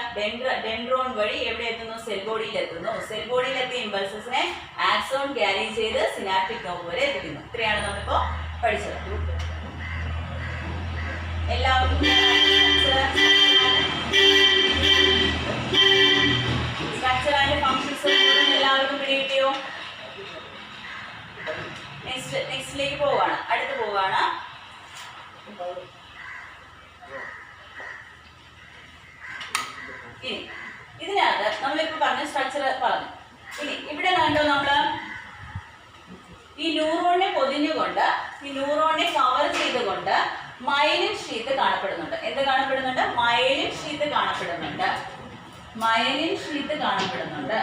Speaker 1: ഡെൻഡ്രോൺ വഴി എവിടെ എത്തുന്നു? സെൽ ബോഡിയിൽ എത്തുന്നു. സെൽ ബോഡിയിൽ എത്തിയ ഇമ്പൾസസിനെ ആക്സോൺ ക്യാരി ചെയ്ത് സിനാപ്റ്റിക് നോബ് വരെ എത്തിക്കുന്നു. ഇത്രയാണ് നമ്മളിപ്പോ പഠിച്ചത്. എല്ലാവർക്കും സ്ട്രക്ചർ ആൻഡ് ഫങ്ഷൻസ് എല്ലാവർക്കും പിടികിട്ടിയോ? നെക്സ്റ്റിലേക്ക് പോവാണ്, അടുത്ത് പോവാണ്. ഇനി ഇതിനകത്ത് നമ്മളിപ്പോ പറഞ്ഞ സ്ട്രക്ചർ പറഞ്ഞു. ഇനി ഇവിടെ കണ്ടോ, നമ്മള് ഈ ന്യൂറോണിനെ പൊതിഞ്ഞുകൊണ്ട്, ഈ ന്യൂറോണിനെ കവർ ചെയ്തുകൊണ്ട് മൈലിൻ ഷീത്ത് കാണപ്പെടുന്നുണ്ട്. എന്ത് കാണപ്പെടുന്നുണ്ട്? മൈലിൻ ഷീത്ത് കാണപ്പെടുന്നുണ്ട്. മൈലിൻ ഷീത്ത് കാണപ്പെടുന്നുണ്ട്.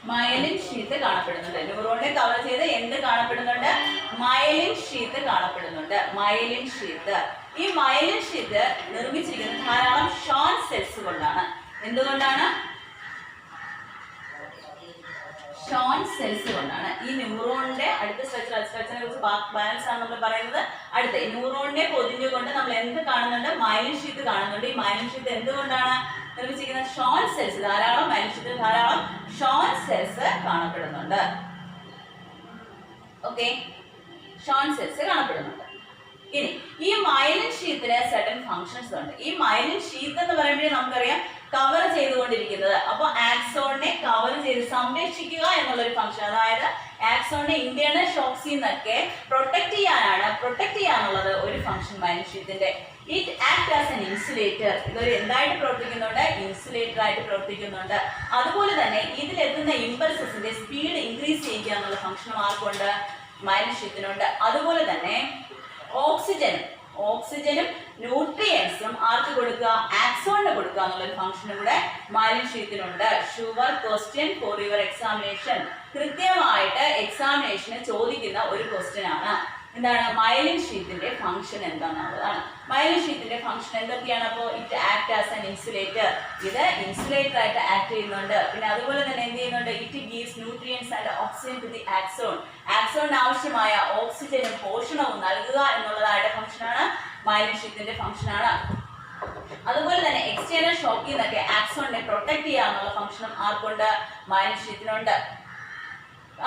Speaker 1: മൈലിൻ ഷീത്ത് കാണപ്പെടുന്നുണ്ട്. ന്യൂറോണിനെ കവർ ചെയ്ത് എന്ത് കാണപ്പെടുന്നുണ്ട്? മൈലിൻ ഷീത്ത് കാണപ്പെടുന്നുണ്ട്. Myelin sheath. ഈ മൈലിൻ ഷീത്ത് നിർമ്മിച്ചിരിക്കുന്നത് ധാരാളം ഷോൺ സെൽസ് കൊണ്ടാണ്. എന്തുകൊണ്ടാണ്? ഷോൺ സെൽസ് കൊണ്ടാണ്. ഈ ന്യൂറോണിന്റെ അടുത്ത സ്ട്രക്ചറിനെ കുറിച്ച് ബാലൻസ് ആണ് നമ്മൾ പറയുന്നത്. അടുത്ത ന്യൂറോണിനെ പൊതിഞ്ഞുകൊണ്ട് നമ്മൾ എന്ത് കാണുന്നുണ്ട്? മൈലിൻ ഷീത്ത് കാണുന്നുണ്ട്. ഈ മൈലിൻ ഷീത്ത് എന്തുകൊണ്ടാണ് നിർമ്മിച്ചിരിക്കുന്നത്? Schwann cells. ധാരാളം മൈലിൻ ഷീത്തിൽ ധാരാളം ഷോൺ സെൽസ് കാണപ്പെടുന്നുണ്ട്. ഓക്കെ, ഷോൺ സെൽസ് കാണപ്പെടുന്നുണ്ട്. ഇനി ഈ മൈലിൻ ഷീത്തിന് സർട്ടൻ ഫങ്ഷൻസ് ഉണ്ട്. ഈ മൈലിൻ ഷീത്ത് എന്ന് പറയുമ്പോഴേ നമുക്കറിയാം കവർ ചെയ്തുകൊണ്ടിരിക്കുന്നത്. അപ്പോൾ ആക്സോണിനെ കവർ ചെയ്ത് സംരക്ഷിക്കുക എന്നുള്ളൊരു ഫംഗ്ഷൻ, അതായത് ആക്സോണിനെ ഇന്റേണൽ ഷോക്സിൽ നിന്നൊക്കെ പ്രൊട്ടക്ട് ചെയ്യാനുള്ളത് ഒരു ഫംഗ്ഷൻ മൈലിൻ ഷീത്തിന്റെ. It act as an insulator. ഇതൊരു എന്തായിട്ട് പ്രവർത്തിക്കുന്നുണ്ട്? ഇൻസുലേറ്റർ ആയിട്ട് പ്രവർത്തിക്കുന്നുണ്ട്. അതുപോലെ തന്നെ ഇതിലെത്തുന്ന ഇമ്പൾസസിന്റെ സ്പീഡ് ഇൻക്രീസ് ചെയ്യുക എന്നുള്ള ഫംഗ്ഷനും ആർക്കുണ്ട്? മൈലിൻ ഷീത്തിനുണ്ട്. അതുപോലെ തന്നെ ഓക്സിജനും ന്യൂട്രിയൻസും ആർക്ക് കൊടുക്കുക? ആക്സോണിന് കൊടുക്കുക എന്നുള്ളൊരു ഫംഗ്ഷനും കൂടെ മൈലിൻ ഷീത്തിനുണ്ട്. Sure question for your examination. കൃത്യമായിട്ട് എക്സാമിനേഷന് ചോദിക്കുന്ന ഒരു ക്വസ്റ്റ്യൻ ആണ്. എന്താണ് മൈലിൻ ഷീത്തിന്റെ ഫംഗ്ഷൻ എന്താണെന്നുള്ളതാണ്. മൈലിൻ ഷീത്തിന്റെ ഫംഗ്ഷൻ എന്തൊക്കെയാണ്? അപ്പോൾ it act as an insulator. ഇത് ഇൻസുലേറ്റർ ആയിട്ട് ആക്ട് ചെയ്യുന്നുണ്ട്. പിന്നെ അതുപോലെ തന്നെ എന്ത് ചെയ്യുന്നുണ്ട്? It gives nutrients and oxygen to the axon. ആക്സോണിന് ആവശ്യമായ ഓക്സിജനും പോഷണവും നൽകുക എന്നുള്ളതായിട്ട് ഫംഗ്ഷനാണ് മൈലിൻ ഷീത്തിന്റെ ഫംഗ്ഷനാണ്. അതുപോലെ തന്നെ എക്സ്റ്റേണൽ ഷോക്കിൽ നിന്നൊക്കെ ആക്സോണിനെ പ്രൊട്ടക്ട് ചെയ്യുക എന്നുള്ള ഫംഗ്ഷനും ആർക്കുണ്ട്? മൈലിൻ ഷീത്തിനുണ്ട്.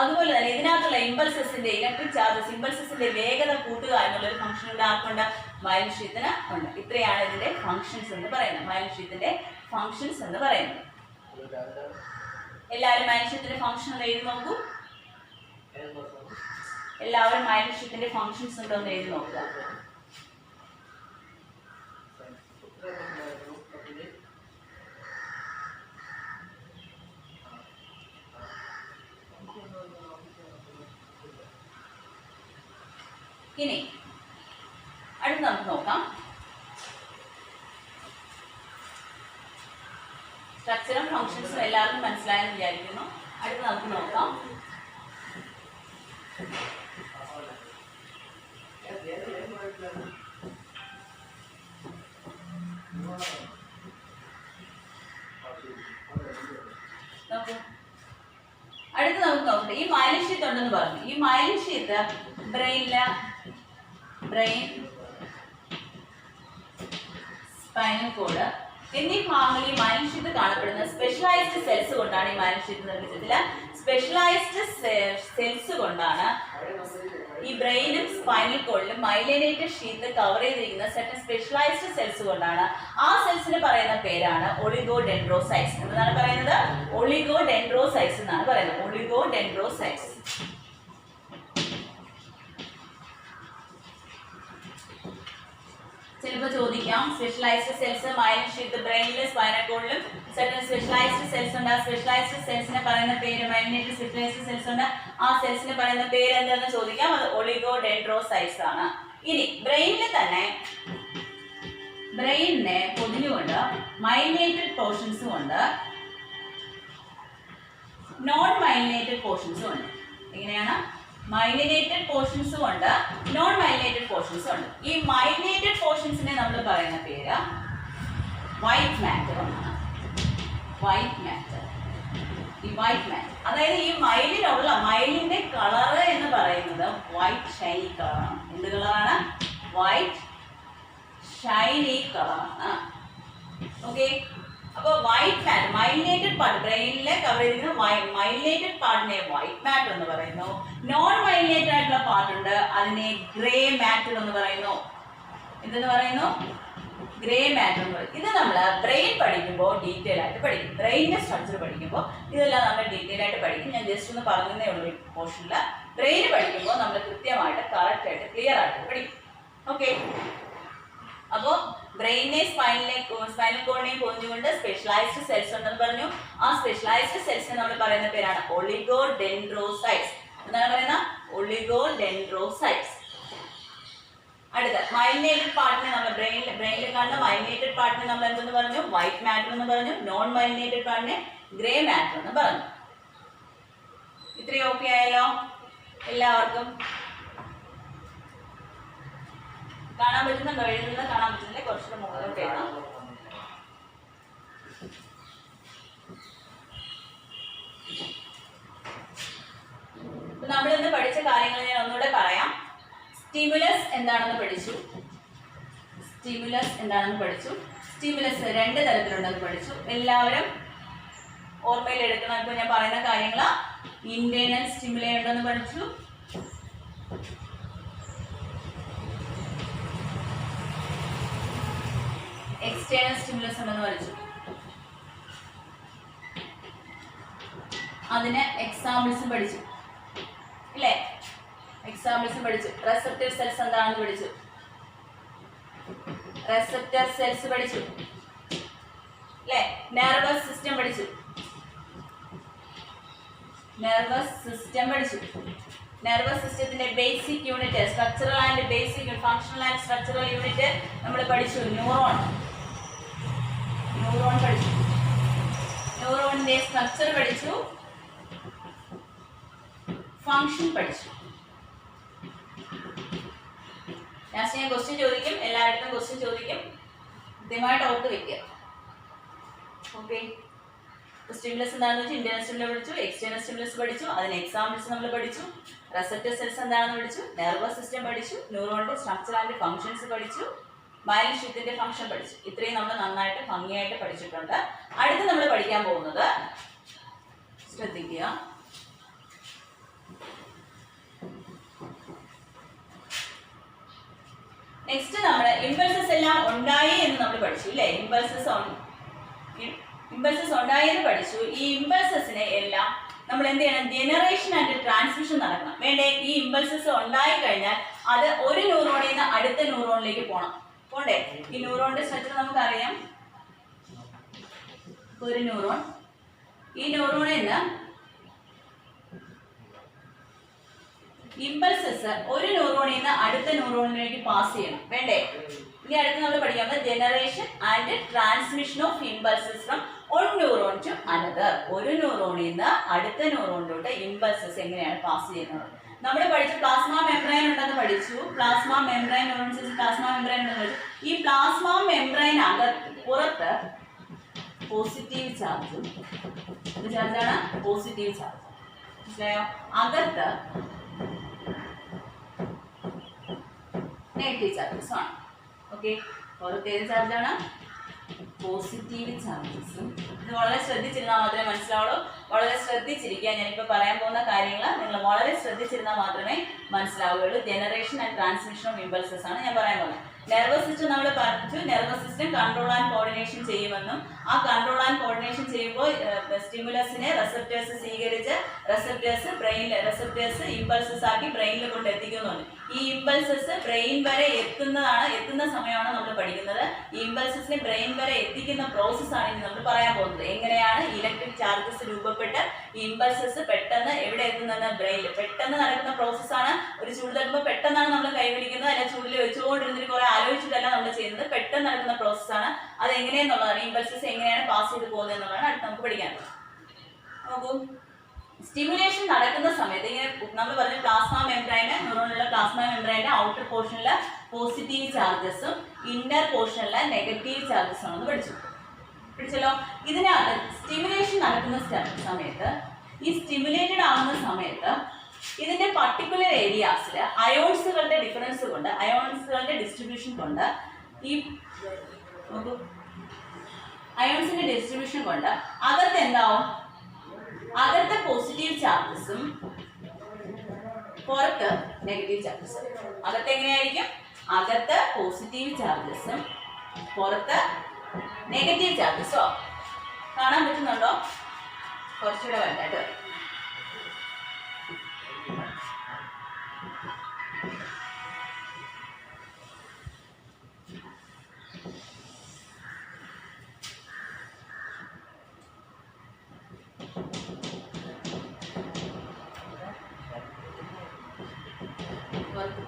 Speaker 1: അതുപോലെ തന്നെ ഇതിനകത്തുള്ള ഇമ്പൾസസിന്റെ ഇലക്ട്രിക് ചാർജസ്, ഇമ്പൾസസിന്റെ വേഗത കൂട്ടുക എന്നുള്ളൊരു ഫംഗ്ഷൻ ഇവിടെ ആർക്കുണ്ട്? മൈലിൻ ഷീത്തിന് ഉണ്ട്. ഇത്രയാണ് ഇതിന്റെ ഫംഗ്ഷൻസ് എന്ന് പറയുന്നത്. മൈലിൻ ഷീത്തിന്റെ ഫംഗ്ഷൻസ് എന്ന് പറയുന്നത്. എല്ലാവരും മൈലിൻ ഷീത്തിന്റെ ഫംഗ്ഷൻ ഒന്ന് എഴുതി നോക്കൂ. എല്ലാവരും മൈലിൻ ഷീത്തിന്റെ ഫംഗ്ഷൻസ് ഉണ്ടോ എന്ന് എഴുതി നോക്കുക. ഇനി അടുത്ത് നമുക്ക് നോക്കാം സ്ട്രക്ചറും ഫംഗ്ഷൻസും എല്ലാവർക്കും മനസ്സിലായെന്ന് വിചാരിക്കുന്നു. അടുത്ത് നമുക്ക് നോക്കാം അടുത്ത് നമുക്ക് നോക്കട്ടെ. ഈ മൈലിൻ ഷീത്ത് ഉണ്ടെന്ന് പറഞ്ഞു. ഈ myelin sheath brain, spinal code എന്നീ ഭാഗങ്ങളിൽ ഈ മൈലിൻ ഷീത്ത് കാണപ്പെടുന്ന സ്പെഷ്യലൈസ്ഡ് സെൽസ് കൊണ്ടാണ് ഈ മൈലിൻ ഷീത്ത് നിർമ്മിച്ചതിൽ. സ്പെഷ്യലൈസ്ഡ് സെൽസ് കൊണ്ടാണ് ഈ ബ്രെയിനും സ്പൈനൽ കോഡിലും മൈലിനേറ്റഡ് ഷീത്ത് കവർ ചെയ്തിരിക്കുന്ന സെർട്ടൻ സ്പെഷ്യലൈസ്ഡ് സെൽസ് കൊണ്ടാണ്. ആ സെൽസിന് പറയുന്ന പേരാണ് ഒളിഗോഡെൻഡ്രോസൈറ്റ്സ്. എന്താണ് പറയുന്നത്? ഒളിഗോഡെൻഡ്രോസൈറ്റ്സ് എന്നാണ് പറയുന്നത്. ഒളിഗോഡെൻഡ്രോസൈറ്റ്സ്. ചിലപ്പോൾ ചോദിക്കാം സ്പെഷ്യലൈസ്ഡ് സെൽസ് മൈലിൻ ഷീത്ത് ബ്രെയിനിലും സ്പൈനൽ കോഡിലും സെർട്ടൻ സ്പെഷ്യലൈസ്ഡ് സെൽസ് ഉണ്ട്. ആ സ്പെഷ്യലൈസ്ഡ് സെൽസിനെ പറയുന്ന പേര് മൈലിനേറ്റഡ് സ്പെഷ്യലൈസ്ഡ് സെൽസ് ഉണ്ട്. ആ സെൽസിനെ പറയുന്ന പേര് എന്താണെന്ന് ചോദിക്കാം. അത് ഒളിഗോഡെൻഡ്രോസൈറ്റ്സ് ആണ്. ഇനി ബ്രെയിനിൽ തന്നെ ബ്രെയിനിനെ പൊതിഞ്ഞുകൊണ്ട് മൈലിനേറ്റഡ് പോർഷൻസും ഉണ്ട്, നോൺ മൈലിനേറ്റഡ് പോർഷൻസും ഉണ്ട്. എങ്ങനെയാണ്? മൈലിനേറ്റഡ് പോർഷൻസും ഉണ്ട്, നോൺ മൈലിനേറ്റഡ് പോർഷൻസും ഉണ്ട്. ഈ മൈലിനേറ്റഡ് പോർഷൻസിനെ നമ്മൾ പറയുന്ന പേര് വൈറ്റ് മാറ്റർ എന്നാണ്. White matter. ഈ വൈറ്റ് മാറ്റർ അതായത് ഈ മൈലിന്റെ കളറ് എന്ന് പറയുന്നത് വൈറ്റ് ഷൈനി കളറാണ്. എന്ത് കളറാണ്? വൈറ്റ് ഷൈനി കളറാണ്. ഓക്കെ. അപ്പോൾ വൈറ്റ് മാറ്റർ മൈലിനേറ്റഡ് പാർട്ട് ബ്രെയിനിലെ കവർ ചെയ്തിരിക്കുന്ന മൈലിനേറ്റഡ് പാർട്ടിനെ വൈറ്റ് മാറ്റർ എന്ന് പറയുന്നു. നോൺ മൈലിനേറ്റഡ് ആയിട്ടുള്ള പാർട്ട് ഉണ്ട്, അതിനെ ഗ്രേ മാറ്റർ എന്ന് പറയുന്നു. എന്തെന്ന് പറയുന്നു? ഗ്രേ മാറ്റർ എന്ന് പറയും. ഇത് നമ്മൾ ബ്രെയിൻ പഠിക്കുമ്പോൾ ഡീറ്റെയിൽ ആയിട്ട് പഠിക്കും. ബ്രെയിനിന്റെ സ്ട്രക്ചർ പഠിക്കുമ്പോൾ ഇതെല്ലാം നമ്മൾ ഡീറ്റെയിൽ ആയിട്ട് പഠിക്കും. ഞാൻ ജസ്റ്റ് ഒന്ന് പറഞ്ഞതേ ഉള്ളൂ. ഈ പോർഷനിൽ ബ്രെയിൻ പഠിക്കുമ്പോൾ നമ്മൾ കൃത്യമായിട്ട് കറക്റ്റ് ആയിട്ട് ക്ലിയർ ആയിട്ട് പഠിക്കും. ഓക്കെ. അപ്പോൾ ബ്രെയിനെ സ്പൈനൽ കോഡിനെയും പൊതിഞ്ഞുകൊണ്ട് സ്പെഷ്യലൈസ്ഡ് സെൽസ് ഉണ്ടെന്ന് പറഞ്ഞു. ആ സ്പെഷ്യലൈസ്ഡ് സെൽസിനെ നമ്മൾ പറയുന്ന പേരാണ് ഒളിഗോഡെൻഡ്രോസൈറ്റ്സ്. എന്താണ് പറയുന്നത്? ഒളിഗോഡെൻഡ്രോസൈറ്റ്സ്. അടുത്ത മൈലിനേറ്റഡ് പാർട്ടിനെ നമ്മൾ ബ്രെയിനിൽ കാണുന്ന മൈലിനേറ്റഡ് പാർട്ടിനെ നമ്മൾ എന്തെന്ന് പറഞ്ഞു? വൈറ്റ് മാറ്റർ എന്ന് പറഞ്ഞു. നോൺ മൈലിനേറ്റഡ് പാർട്ടിനെ ഗ്രേ മാറ്റർ എന്ന് പറഞ്ഞു. ഇത്രയും ഓക്കെ ആയല്ലോ എല്ലാവർക്കും? കാണാൻ പറ്റുന്നുണ്ടോ? എഴുതുന്നത് കാണാൻ പറ്റുന്നില്ല. കുറച്ചുകൂടെ മുകളിലോട്ട് എഴുതാം. നമ്മളിന്ന് പഠിച്ച കാര്യങ്ങൾ ഞാൻ ഒന്നുകൂടെ പറയാം. സ്റ്റിമുലസ് എന്താണെന്ന് പഠിച്ചു. സ്റ്റിമുലസ് 2 തരത്തിലുണ്ടെന്ന് പഠിച്ചു. എല്ലാവരും ഓർമ്മയിൽ എടുക്കണം. ഇപ്പോൾ ഞാൻ പറയുന്ന കാര്യങ്ങൾ ഇന്റേണൽ സ്റ്റിമുലൈ ഉണ്ടെന്ന് പഠിച്ചു, എക്സ്റ്റേണൽ സ്റ്റിമുലസ് ഉണ്ടെന്ന് പഠിച്ചു. അതിന് എക്സാമ്പിൾസും പഠിച്ചു ഇല്ലേ? എക്സാമ്പിൾസും പഠിച്ചു. റെസപ്റ്റർ സെൽസ് എന്താണെന്ന് പഠിച്ചു. റെസപ്റ്റർ സെൽസ് പഠിച്ചു അല്ലേ? നെർവസ് സിസ്റ്റം പഠിച്ചു. നെർവസ് സിസ്റ്റത്തിന്റെ basic unit structural and basic functional and structural unit നമ്മൾ പഠിച്ചു. ന്യൂറോൺ പഠിച്ചു. ന്യൂറോണിന്റെ സ്ട്രക്ചർ പഠിച്ചു, ഫങ്ഷൻ പഠിച്ചു. ലാസ്റ്റ് ഞാൻ ക്വസ്റ്റ്യൻ ചോദിക്കും. എല്ലായിടത്തും ക്വസ്റ്റ്യൻ ചോദിക്കും. കൃത്യമായിട്ട് ഓർത്ത് വെക്കുക. ഓക്കെ. സ്റ്റിമുലസ് എന്താണെന്ന് വെച്ചാൽ ഇന്റേണൽ സ്റ്റിമുലസ് പഠിച്ചു, എക്സ്റ്റേണൽ സ്റ്റിമുലസ് പഠിച്ചു. അതിന് എക്സാമ്പിൾസ് നമ്മൾ പഠിച്ചു. റെസപ്റ്റർ സെൽസ് എന്താണെന്ന് പഠിച്ചു. നെർവസ് സിസ്റ്റം പഠിച്ചു. ന്യൂറോണിന്റെ സ്ട്രക്ചർ ആൻഡ് ഫങ്ഷൻസ് പഠിച്ചു. മൈലിൻ ഷീത്തിന്റെ ഫങ്ഷൻ പഠിച്ചു. ഇത്രയും നമ്മൾ നന്നായിട്ട് ഭംഗിയായിട്ട് പഠിച്ചിട്ടുണ്ട്. അടുത്ത് നമ്മൾ പഠിക്കാൻ പോകുന്നത് ശ്രദ്ധിക്കുക. നെക്സ്റ്റ് നമ്മൾ ഇമ്പൾസസ് എല്ലാം ഉണ്ടായി എന്ന് നമ്മൾ പഠിച്ചു ഇല്ലേ? ഇമ്പൾസസ് ഉണ്ടായി എന്ന് പഠിച്ചു. ഈ ഇമ്പൾസസിനെ എല്ലാം നമ്മൾ എന്ത് ചെയ്യണം? ജനറേഷൻ ആൻഡ് ട്രാൻസ്മിഷൻ നടക്കണം. വേണ്ടേ? ഈ ഇമ്പൾസസ് ഉണ്ടായി കഴിഞ്ഞാൽ അത് ഒരു ന്യൂറോണിൽ നിന്ന് അടുത്ത ന്യൂറോണിലേക്ക് പോണ്ടേ? ഈ ന്യൂറോണിന്റെ സ്ട്രക്ചർ നമുക്കറിയാം. ഒരു ന്യൂറോൺ, ഈ ന്യൂറോണിൽ നിന്ന് ഇമ്പൾസസ് ഒരു ന്യൂറോണിൽ നിന്ന് അടുത്ത ന്യൂറോണിലേക്ക് പാസ് ചെയ്യണം. വേണ്ടേ? ഇനി അടുത്ത് നമ്മൾ പഠിക്കുന്നത് generation and transmission of impulses from one neuron to another. ഒരു ന്യൂറോണിൽ നിന്ന് അടുത്ത ന്യൂറോണിലോട്ട് ഇമ്പൾസസ് എങ്ങനെയാണ് പാസ് ചെയ്യുന്നത്? നമ്മൾ പഠിച്ച പ്ലാസ്മ മെംബ്രെയിൻ ഉണ്ടെന്ന് പഠിച്ചു. പ്ലാസ്മ മെംബ്രെയിൻ പ്ലാസ്മ മെംബ്രെയിൻ ഉണ്ടെന്ന് പഠിച്ചു. ഈ പ്ലാസ്മ മെംബ്രെയിൻ പുറത്ത് പോസിറ്റീവ് ചാർജും ചാർജാണ് പോസിറ്റീവ് ചാർജ്. മനസ്സിലായോ? അകത്ത് നെഗറ്റീവ് ചാർജസ് ആണ്. ഓക്കെ. പുറത്ത് ഏത് ചാർജാണ്? പോസിറ്റീവ് ചാർജസും. ഇത് വളരെ ശ്രദ്ധിച്ചിരുന്നാൽ മാത്രമേ മനസ്സിലാവുള്ളൂ. വളരെ ശ്രദ്ധിച്ചിരിക്കുക. ഞാനിപ്പോൾ പറയാൻ പോകുന്ന കാര്യങ്ങൾ നിങ്ങൾ വളരെ ശ്രദ്ധിച്ചിരുന്നാൽ മാത്രമേ മനസ്സിലാവുകയുള്ളൂ. Generation and transmission of impulses ആണ് ഞാൻ പറയാൻ പോകുന്നത്. നെർവസ് സിസ്റ്റം നമ്മൾ പറഞ്ഞു. Nervous system control and coordination ചെയ്യുമെന്നും ആ കൺട്രോൾ ആൻഡ് കോർഡിനേഷൻ ചെയ്യുമ്പോൾ സ്റ്റിമുലസിനെ റെസപ്റ്റേഴ്സ് സ്വീകരിച്ച് റെസപ്റ്റേഴ്സ് ഇമ്പൾസസ് ആക്കി ബ്രെയിനിൽ കൊണ്ട് എത്തിക്കുന്നുണ്ട്. ഈ ഇമ്പൾസസ് ബ്രെയിൻ വരെ എത്തുന്ന സമയമാണ് നമ്മൾ പഠിക്കുന്നത്. ഈ ഇമ്പൾസസിനെ ബ്രെയിൻ വരെ എത്തിക്കുന്ന പ്രോസസ്സാണ് ഇനി നമ്മൾ പറയാൻ പോകുന്നത്. എങ്ങനെയാണ് ഇലക്ട്രിക് ചാർജസ് രൂപപ്പെട്ട് ഈ ഇമ്പൾസസ് പെട്ടെന്ന് എവിടെ എത്തുന്നത്? ബ്രെയിനിൽ പെട്ടെന്ന് നടക്കുന്ന പ്രോസസ്സാണ്. ഒരു ചൂട് തട്ടുമ്പോൾ പെട്ടെന്നാണ് നമ്മൾ കൈവലിക്കുന്നത്. അല്ല ചൂടിൽ വെച്ചുകൊണ്ടിരുന്നിട്ട് കുറെ ആലോചിച്ചിട്ടല്ല നമ്മൾ ചെയ്യുന്നത്. പെട്ടെന്ന് നടക്കുന്ന പ്രോസസ്സാണ്. അത് എങ്ങനെയെന്നുള്ളതാണ്, ഇമ്പൾസസ് എങ്ങനെയാണ് പാസ് ചെയ്ത് പോകുന്നത് എന്നുള്ളതാണ് അടുത്ത് നമുക്ക് പഠിക്കാനുള്ളത്. നോക്കൂ, സ്റ്റിമുലേഷൻ നടക്കുന്ന സമയത്ത് ഇങ്ങനെ നമ്മൾ പറഞ്ഞ പ്ലാസ്മ മെംബ്രെയിന്, ന്യൂറോണിലുള്ള പ്ലാസ്മ മെംബ്രെയിന്റെ ഔട്ടർ പോർഷനിലെ പോസിറ്റീവ് ചാർജസും ഇന്നർ പോർഷനിലെ നെഗറ്റീവ് ചാർജസും ആണെന്ന് പിടിച്ചല്ലോ. ഇതിനകത്ത് സ്റ്റിമുലേഷൻ നടക്കുന്ന സമയത്ത്, ഈ സ്റ്റിമുലേറ്റഡ് ആവുന്ന സമയത്ത് ഇതിന്റെ പർട്ടിക്കുലർ ഏരിയാസിൽ അയോൺസുകളുടെ ഡിഫറൻസ് കൊണ്ട്, അയോൺസുകളുടെ ഡിസ്ട്രിബ്യൂഷൻ കൊണ്ട്, ഈ അയോൺസിന്റെ ഡിസ്ട്രിബ്യൂഷൻ കൊണ്ട് അകത്ത് എന്താവും? അകത്തെ പോസിറ്റീവ് ചാർജസും പുറത്ത് നെഗറ്റീവ് ചാർജസും. അകത്ത് എങ്ങനെയായിരിക്കും? അകത്ത് പോസിറ്റീവ് ചാർജസും പുറത്ത് നെഗറ്റീവ് ചാർജസോ. കാണാൻ പറ്റുന്നുണ്ടോ? കുറച്ചുകൂടെ വലുതായിട്ട്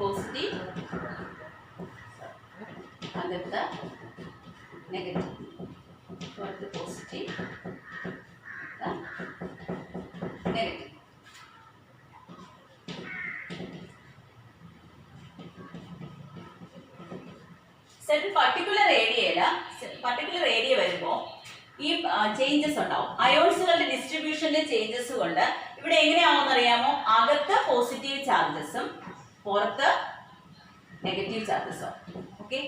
Speaker 1: പോസിറ്റീവ്, അകത്ത് നെഗറ്റീവ്. പുറത്ത് പോസിറ്റീവ്, നെഗറ്റീവ്. പർട്ടിക്കുലർ ഏരിയ വരുമ്പോൾ ഈ ചേഞ്ചസ് ഉണ്ടാവും. അയോൺസുകളുടെ ഡിസ്ട്രിബ്യൂഷന്റെ ചേഞ്ചസ് കൊണ്ട് ഇവിടെ എങ്ങനെയാവുമെന്ന് അറിയാമോ? അകത്ത് പോസിറ്റീവ് ചാർജസും പുറത്ത് നെഗറ്റീവ് ചാർജസും. ഓക്കെ,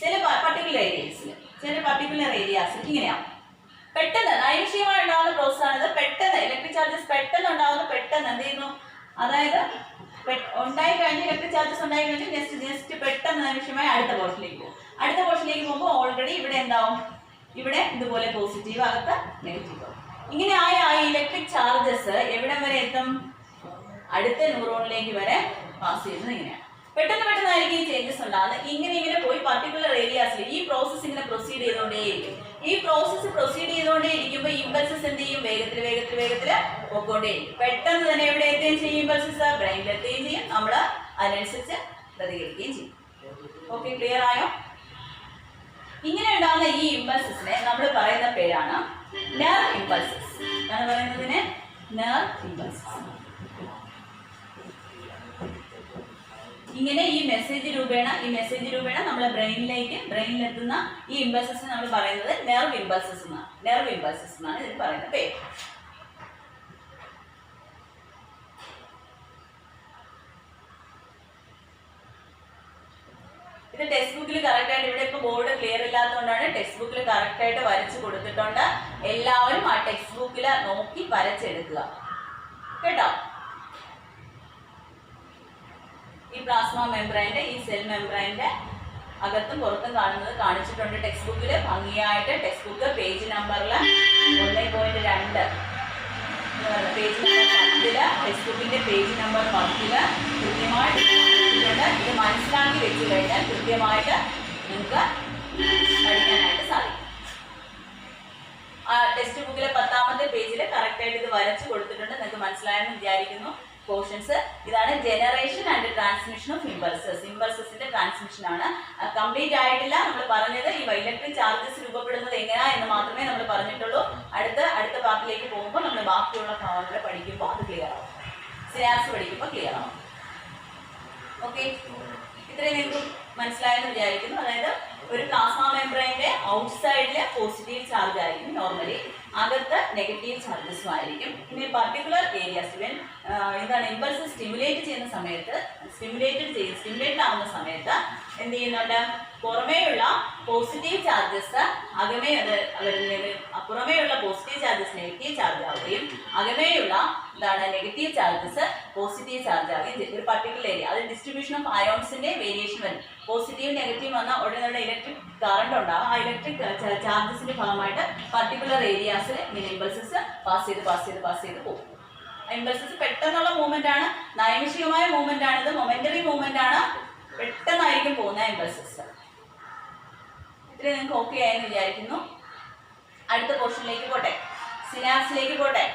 Speaker 1: ചില പർട്ടിക്കുലർ ഏരിയാസിൽ ഇങ്ങനെയാവും. പെട്ടെന്ന് നൈമിഷികമായി ഉണ്ടാകുന്ന പ്രോസസ്സാണിത്. പെട്ടെന്ന് ഇലക്ട്രിക് ചാർജസ് പെട്ടെന്ന് ഉണ്ടാകുന്ന, പെട്ടെന്ന് എന്ത് ചെയ്യുന്നു? അതായത് ഉണ്ടായി കഴിഞ്ഞ് ഇലക്ട്രിക് ചാർജസ് ഉണ്ടായി കഴിഞ്ഞാൽ ജസ്റ്റ് പെട്ടെന്ന് നൈമിഷികമായി അടുത്ത പോർഷനിലേക്ക് പോകും. അടുത്ത പോർഷനിലേക്ക് പോകുമ്പോൾ ഓൾറെഡി ഇവിടെ എന്താവും? ഇവിടെ ഇതുപോലെ പോസിറ്റീവ്, അകത്ത് നെഗറ്റീവ് ആവും. ഇങ്ങനെ ആയ ആ ഇലക്ട്രിക് ചാർജസ് എവിടം വരെ എത്തും? അടുത്ത ന്യൂറോണിലേക്ക് വരെ പാസ് ചെയ്യുന്നത് ഇങ്ങനെയാണ്. പെട്ടെന്നായിരിക്കും ഈ ചേഞ്ചസ് ഉണ്ടാകുന്നത്. ഇങ്ങനെ പോയി പർട്ടിക്കുലർ ഏരിയാസിൽ ഈ പ്രോസസ്സ് ഇങ്ങനെ പ്രൊസീഡ് ചെയ്തുകൊണ്ടേയിരിക്കും. ഈ പ്രോസസ്സ് പ്രൊസീഡ് ചെയ്തുകൊണ്ടേയിരിക്കുമ്പോൾ ഇമ്പൾസസ് എന്ത് ചെയ്യും? വേഗത്തിൽ പോയിക്കൊണ്ടേയിരിക്കും. പെട്ടെന്ന് തന്നെ എവിടെ എത്തുകയും ചെയ്യും? ഇമ്പൾസസ് ബ്രെയിനിൽ എത്തുകയും ചെയ്യും. നമ്മൾ അതിനനുസരിച്ച് പ്രതികരിക്കുകയും ചെയ്യും. ഓക്കെ, ക്ലിയർ ആയോ? ഇങ്ങനെ ഉണ്ടാകുന്ന ഈ ഇമ്പൾസസിനെ നമ്മൾ പറയുന്ന പേരാണ് നെർവ് ഇമ്പൾസസ്. എന്താണ് പറയുന്നതിന്? Nerve impulses. ഇങ്ങനെ ഈ മെസ്സേജ് രൂപേണ നമ്മളെ ബ്രെയിനിലെത്തുന്ന ഈ ഇമ്പൾസസിനെ നമ്മൾ പറയുന്നത് നെർവ് ഇമ്പൾസസ് എന്നാണ് ഇതിന് പറയുന്ന പേര്. ഇത് ടെക്സ്റ്റ് ബുക്കിൽ കറക്റ്റ് ആയിട്ട്, ഇവിടെ ഇപ്പൊ ബോർഡ് ക്ലിയർ ഇല്ലാത്തതുകൊണ്ടാണ് ടെക്സ്റ്റ് ബുക്കിൽ കറക്റ്റ് ആയിട്ട് വരച്ച് കൊടുത്തിട്ടുണ്ട്. എല്ലാവരും ആ ടെക്സ്റ്റ് ബുക്കിൽ നോക്കി വരച്ചെടുക്കുക കേട്ടോ. ഈ പ്ലാസ്മ മെംബ്രെയിന്റെ, ഈ സെൽ മെംബ്രെയിന്റെ അകത്തും പുറത്തും കാണിച്ചിട്ടുണ്ട് ടെക്സ്റ്റ് ബുക്കിൽ ഭംഗിയായിട്ട്. ടെക്സ്റ്റ് ബുക്ക് പേജ് നമ്പറിൽ 1.2 പേജ് നമ്പർ 10 ടെക്സ്റ്റ് ബുക്കിന്റെ പേജ് നമ്പർ 10 കൃത്യമായിട്ട് ഇത് മനസ്സിലാക്കി വെച്ചു കഴിഞ്ഞാൽ കൃത്യമായിട്ട് നിങ്ങൾക്ക് പഠിക്കാനായിട്ട് സാധിക്കും. ആ ടെക്സ്റ്റ് ബുക്കിലെ 10ാമത്തെ പേജിൽ കറക്റ്റായിട്ട് ഇത് വരച്ച് കൊടുത്തിട്ടുണ്ട്. നിങ്ങൾക്ക് മനസ്സിലായെന്ന് വിചാരിക്കുന്നു. പോർഷൻസ് ഇതാണ് ജനറേഷൻ ആൻഡ് ട്രാൻസ്മിഷൻ ഓഫ് ഇമ്പൾസസിന്റെ ട്രാൻസ്മിഷൻ ആണ്. കംപ്ലീറ്റ് ആയിട്ടില്ല. നമ്മൾ പറഞ്ഞത് ഈ ഇലക്ട്രിക് ചാർജസ് രൂപപ്പെടുന്നത് എങ്ങനെയാ എന്ന് മാത്രമേ നമ്മൾ പറഞ്ഞിട്ടുള്ളൂ. അടുത്ത പാർട്ടിലേക്ക് പോകുമ്പോൾ നമ്മൾ ബാക്കിയുള്ള ഭാഗങ്ങൾ പഠിക്കുമ്പോൾ അത് ക്ലിയർ ആവും. സിനാപ്സ് പഠിക്കുമ്പോൾ ക്ലിയർ ആവും. ഓക്കെ, ഇത്രയും നിങ്ങൾക്ക് മനസ്സിലായെന്ന് വിചാരിക്കുന്നു. അതായത് ഒരു പ്ലാസ്മ മെംബ്രെയിന്റെ ഔട്ട്സൈഡില് പോസിറ്റീവ് ചാർജ് ആയിരിക്കും നോർമലി, അകത്ത് നെഗറ്റീവ് ചാർജസും ആയിരിക്കും. ഇനി പർട്ടിക്കുലർ ഏരിയാസ് എന്താണ് ഇമ്പൾസ് സ്റ്റിമുലേറ്റഡ് ആവുന്ന സമയത്ത് എന്ത് ചെയ്യുന്നുണ്ട്, പുറമേയുള്ള പോസിറ്റീവ് ചാർജസ് പുറമേയുള്ള പോസിറ്റീവ് ചാർജസ് നെഗറ്റീവ് ചാർജ് ആവുകയും അകമേയുള്ള നെഗറ്റീവ് ചാർജസ് പോസിറ്റീവ് ചാർജ് ആവുകയും ഒരു പർട്ടിക്കുലർ ഏരിയ. അത് ഡിസ്ട്രിബ്യൂഷൻ ഓഫ് അയോൺസിന്റെ വേരിയേഷൻ വരും. പോസിറ്റീവ് നെഗറ്റീവ് വന്നാൽ ഉടനെ ഇലക്ട്രിക് കറണ്ട് ഉണ്ടാകും. ആ ഇലക്ട്രിക് ചാർജസിന്റെ ഭാഗമായിട്ട് പർട്ടിക്കുലർ ഏരിയാസിൽ ഇങ്ങനെ ഇമ്പൾസസ് പാസ് ചെയ്ത് പോകും. ഇമ്പൾസസ് പെട്ടെന്നുള്ള മൂവ്മെന്റ് ആണ്, നൈമിഷികമായ മൂവ്മെന്റ് ആണ്, ഇത് മൊമെന്ററി മൂവ്മെന്റ് ആണ്, പെട്ടെന്നായിരിക്കും പോകുന്ന ഇമ്പൾസസ്. ഇത്രയും നിങ്ങൾക്ക് ഓക്കെ ആയെന്ന് വിചാരിക്കുന്നു. അടുത്ത പോർഷനിലേക്ക് പോട്ടെ, സിനാപ്സിലേക്ക് പോട്ടെ.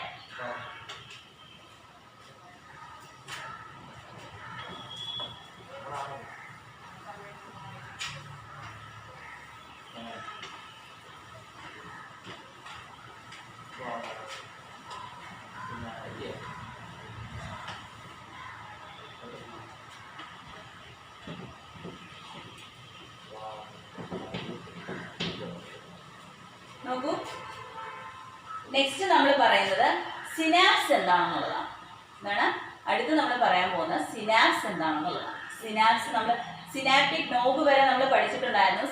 Speaker 1: നോക്കൂ, നെക്സ്റ്റ് നമ്മൾ പറയുന്നത് സിനാപ്സ് എന്താണെന്നുള്ളതാണ്. എന്താണ് അടുത്ത് നമ്മൾ പറയാൻ പോകുന്നത്? സിനാപ്സ് എന്താണെന്നുള്ളതാണ്. സിനാപ്സ് നമ്മൾ സിനാപ്റ്റിക് നോബ് വരെ നമ്മൾ പഠിച്ചിട്ടുണ്ടായിരുന്നു.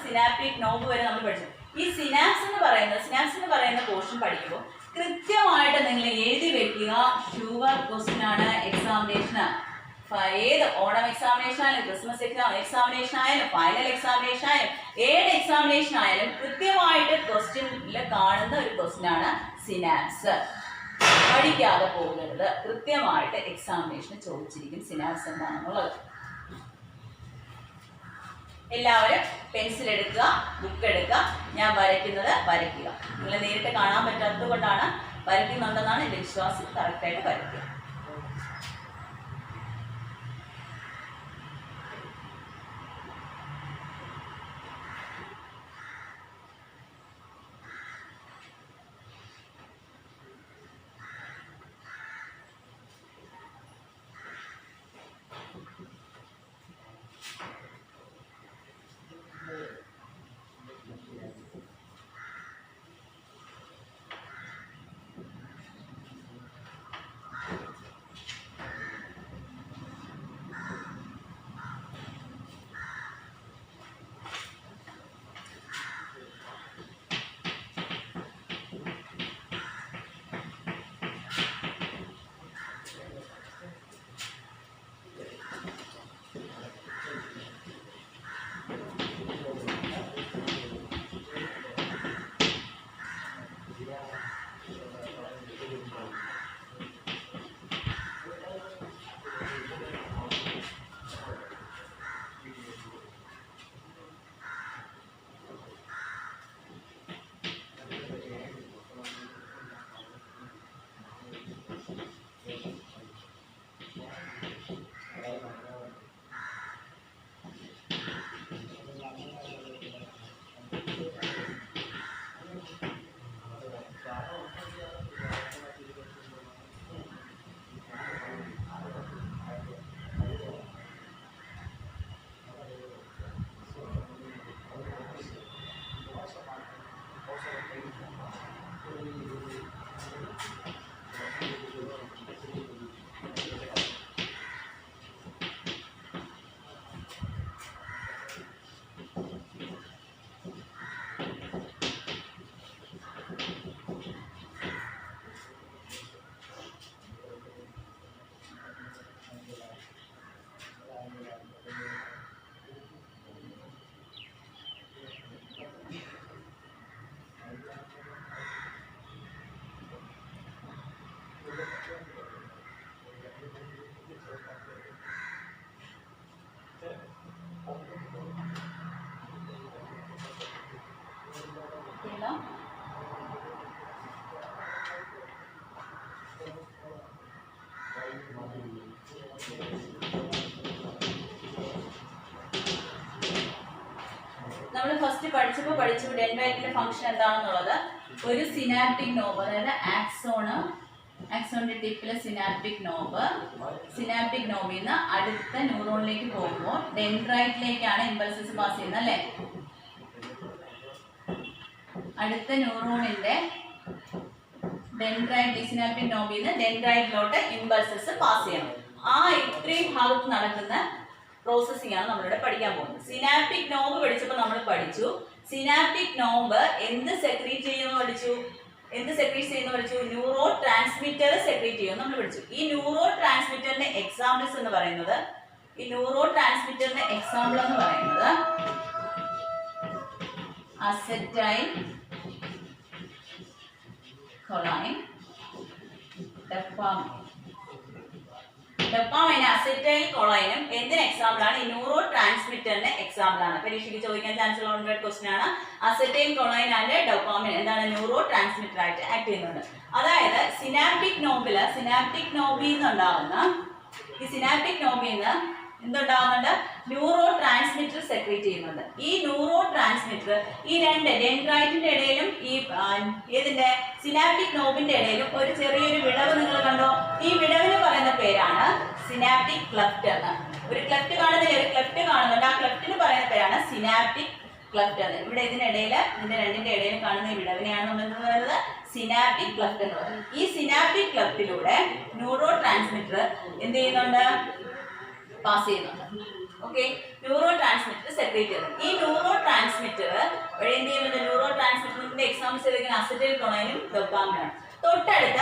Speaker 1: ഈ സിനാപ്സ് എന്ന് പറയുന്ന പോർഷൻ പഠിക്കുമ്പോൾ കൃത്യമായിട്ട് നിങ്ങൾ എഴുതി വെക്കുക. ഷുവർ ക്വസ്റ്റ്യൻ ആണ് എക്സാമിനേഷന്. ഏത് ഓണം എക്സാമിനേഷൻ ആയാലും, ക്രിസ്മസ് എക്സാമിനേഷൻ ആയാലും, ഫൈനൽ എക്സാമിനേഷൻ ആയാലും, ഏത് എക്സാമിനേഷൻ ആയാലും കൃത്യമായിട്ട് ക്വസ്റ്റ്യനിൽ കാണുന്ന ഒരു ക്വസ്റ്റ്യൻ ആണ് സിനാപ്സ്. പഠിക്കാതെ പോകരുത്. കൃത്യമായിട്ട് എക്സാമിനേഷന് ചോദിച്ചിരിക്കും സിനാപ്സ് എന്താണെന്നുള്ളത്. എല്ലാവരും പെൻസിൽ എടുക്കുക, ബുക്ക് എടുക്കുക. ഞാൻ വരയ്ക്കുക. നിങ്ങൾ നേരിട്ട് കാണാൻ പറ്റാത്തത് കൊണ്ടാണ്, വരയ്ക്കുന്നുണ്ടെന്നാണ് എൻ്റെ വിശ്വാസം. കറക്റ്റായിട്ട് വരയ്ക്കുക. നമ്മൾ ഫസ്റ്റ് പഠിച്ചു ഡെൻഡ്രൈറ്റിന്റെ ഫംഗ്ഷൻ എന്താണെന്നുള്ളത്. ഒരു സിനാപ്റ്റിക് നോബ്, അതായത് axon ആക്സോണിന്റെ ടിപ്പിലെ synaptic knob. Synaptic Nobil നിന്ന് അടുത്ത ന്യൂറോണിലേക്ക് പോകുമ്പോൾ ഡെൻഡ്രൈറ്റിലേക്കാണ് ഇമ്പൾസസ് പാസ് ചെയ്യുന്നത് അല്ലേ? അടുത്ത ന്യൂറോണിന്റെ ഡെൻഡ്രൈറ്റ്, സിനാപ്റ്റിക് നോബിൽ നിന്ന് ഡെൻഡ്രൈറ്റിലോട്ട് ഇമ്പൾസസ് പാസ് ചെയ്യണം. ആ ഇത്രയും ഭാഗത്ത് നടക്കുന്ന പ്രോസസ്സിംഗ് ആണ് നമ്മളിവിടെ പഠിക്കാൻ പോകുന്നത്. സിനാപ്റ്റിക് നോബ് പഠിച്ചപ്പോൾ നമ്മൾ പഠിച്ചു സിനാപ്റ്റിക് നോബ് എന്ത് സെക്രീറ്റ് ചെയ്യുമെന്ന് പഠിച്ചു. ന്യൂറോ ട്രാൻസ്മിറ്റർ സെക്രീറ്റ് ചെയ്യുമെന്ന് നമ്മൾ പഠിച്ചു. ഈ ന്യൂറോ ട്രാൻസ്മിറ്ററിന്റെ എക്സാമ്പിൾസ് എന്ന് പറയുന്നത് അസറ്റൈൽ കൊളൈൻ, ഡോപാമൈൻ, അസറ്റൈൽ കൊളൈനും എന്തിന് എക്സാമ്പിൾ ആണ്? ഈ ന്യൂറോ ട്രാൻസ്മിറ്ററിന്റെ എക്സാമ്പിൾ ആണ്. പരീക്ഷയ്ക്ക് ചോദിക്കാൻ ചാൻസ് ഉള്ള ക്വസ്റ്റ്യൻ ആണ്. അസറ്റൈൽ കൊളൈൻ ആൻഡ് ഡോപാമൈൻ എന്താണ്? ന്യൂറോ ട്രാൻസ്മിറ്റർ ആയിട്ട് ആക്ട് ചെയ്യുന്നുണ്ട്. അതായത് സിനാപ്റ്റിക് നോബിൽ നിന്നുണ്ടാവുന്ന ഈ സിനാപ്റ്റിക് നോബിൽ നിന്ന് എന്തുണ്ടാവുന്നുണ്ട്? ന്യൂറോ ട്രാൻസ്മിറ്റർ സെക്രീറ്റ് ചെയ്യുന്നുണ്ട്. ഈ ന്യൂറോ ട്രാൻസ്മിറ്റർ ഈ രണ്ട് ഡെൻഡ്രൈറ്റിന്റെ ഇടയിലും ഈ ഏതിന്റെ സിനാപ്റ്റിക് നോബിന്റെ ഇടയിലും ഒരു ചെറിയൊരു വിടവ് നിങ്ങൾ കണ്ടോ? ഈ വിടവിന് പറയുന്ന പേരാണ് സിനാപ്റ്റിക് ക്ലെഫ്റ്റ് എന്ന്. ഒരു ക്ലെഫ്റ്റ് കാണുന്നുണ്ട്. ആ ക്ലെഫ്റ്റിന് പറയുന്ന പേരാണ് സിനാപ്റ്റിക് ക്ലെഫ്റ്റ് എന്ന്. ഇവിടെ ഇതിന്റെ രണ്ടിന്റെ ഇടയിൽ കാണുന്ന ഈ വിടവിനെയാണ് നമ്മൾ എന്ത് പറയുന്നത്? സിനാപ്റ്റിക് ക്ലെഫ്റ്റ് എന്ന് പറയുന്നത്. ഈ സിനാപ്റ്റിക് ക്ലെഫ്റ്റിലൂടെ ന്യൂറോ ട്രാൻസ്മിറ്റർ എന്ത് ചെയ്യുന്നുണ്ട്? പാസ് ചെയ്യുന്നുണ്ട്. ഓക്കെ, ന്യൂറോ ട്രാൻസ്മിറ്റർ സെക്രീറ്റ് ചെയ്യുന്നത്. ഈ ന്യൂറോ ട്രാൻസ്മിറ്റർ വഴി എന്ത് ചെയ്യുന്നുണ്ട്? ന്യൂറോ ട്രാൻസ്മിറ്ററിന്റെ എക്സാമ്പിൾസ് ഏതൊക്കെയാണ്? അസറ്റൈൽ കൊളൈനും ഡോപാമൈനും. തൊട്ടടുത്ത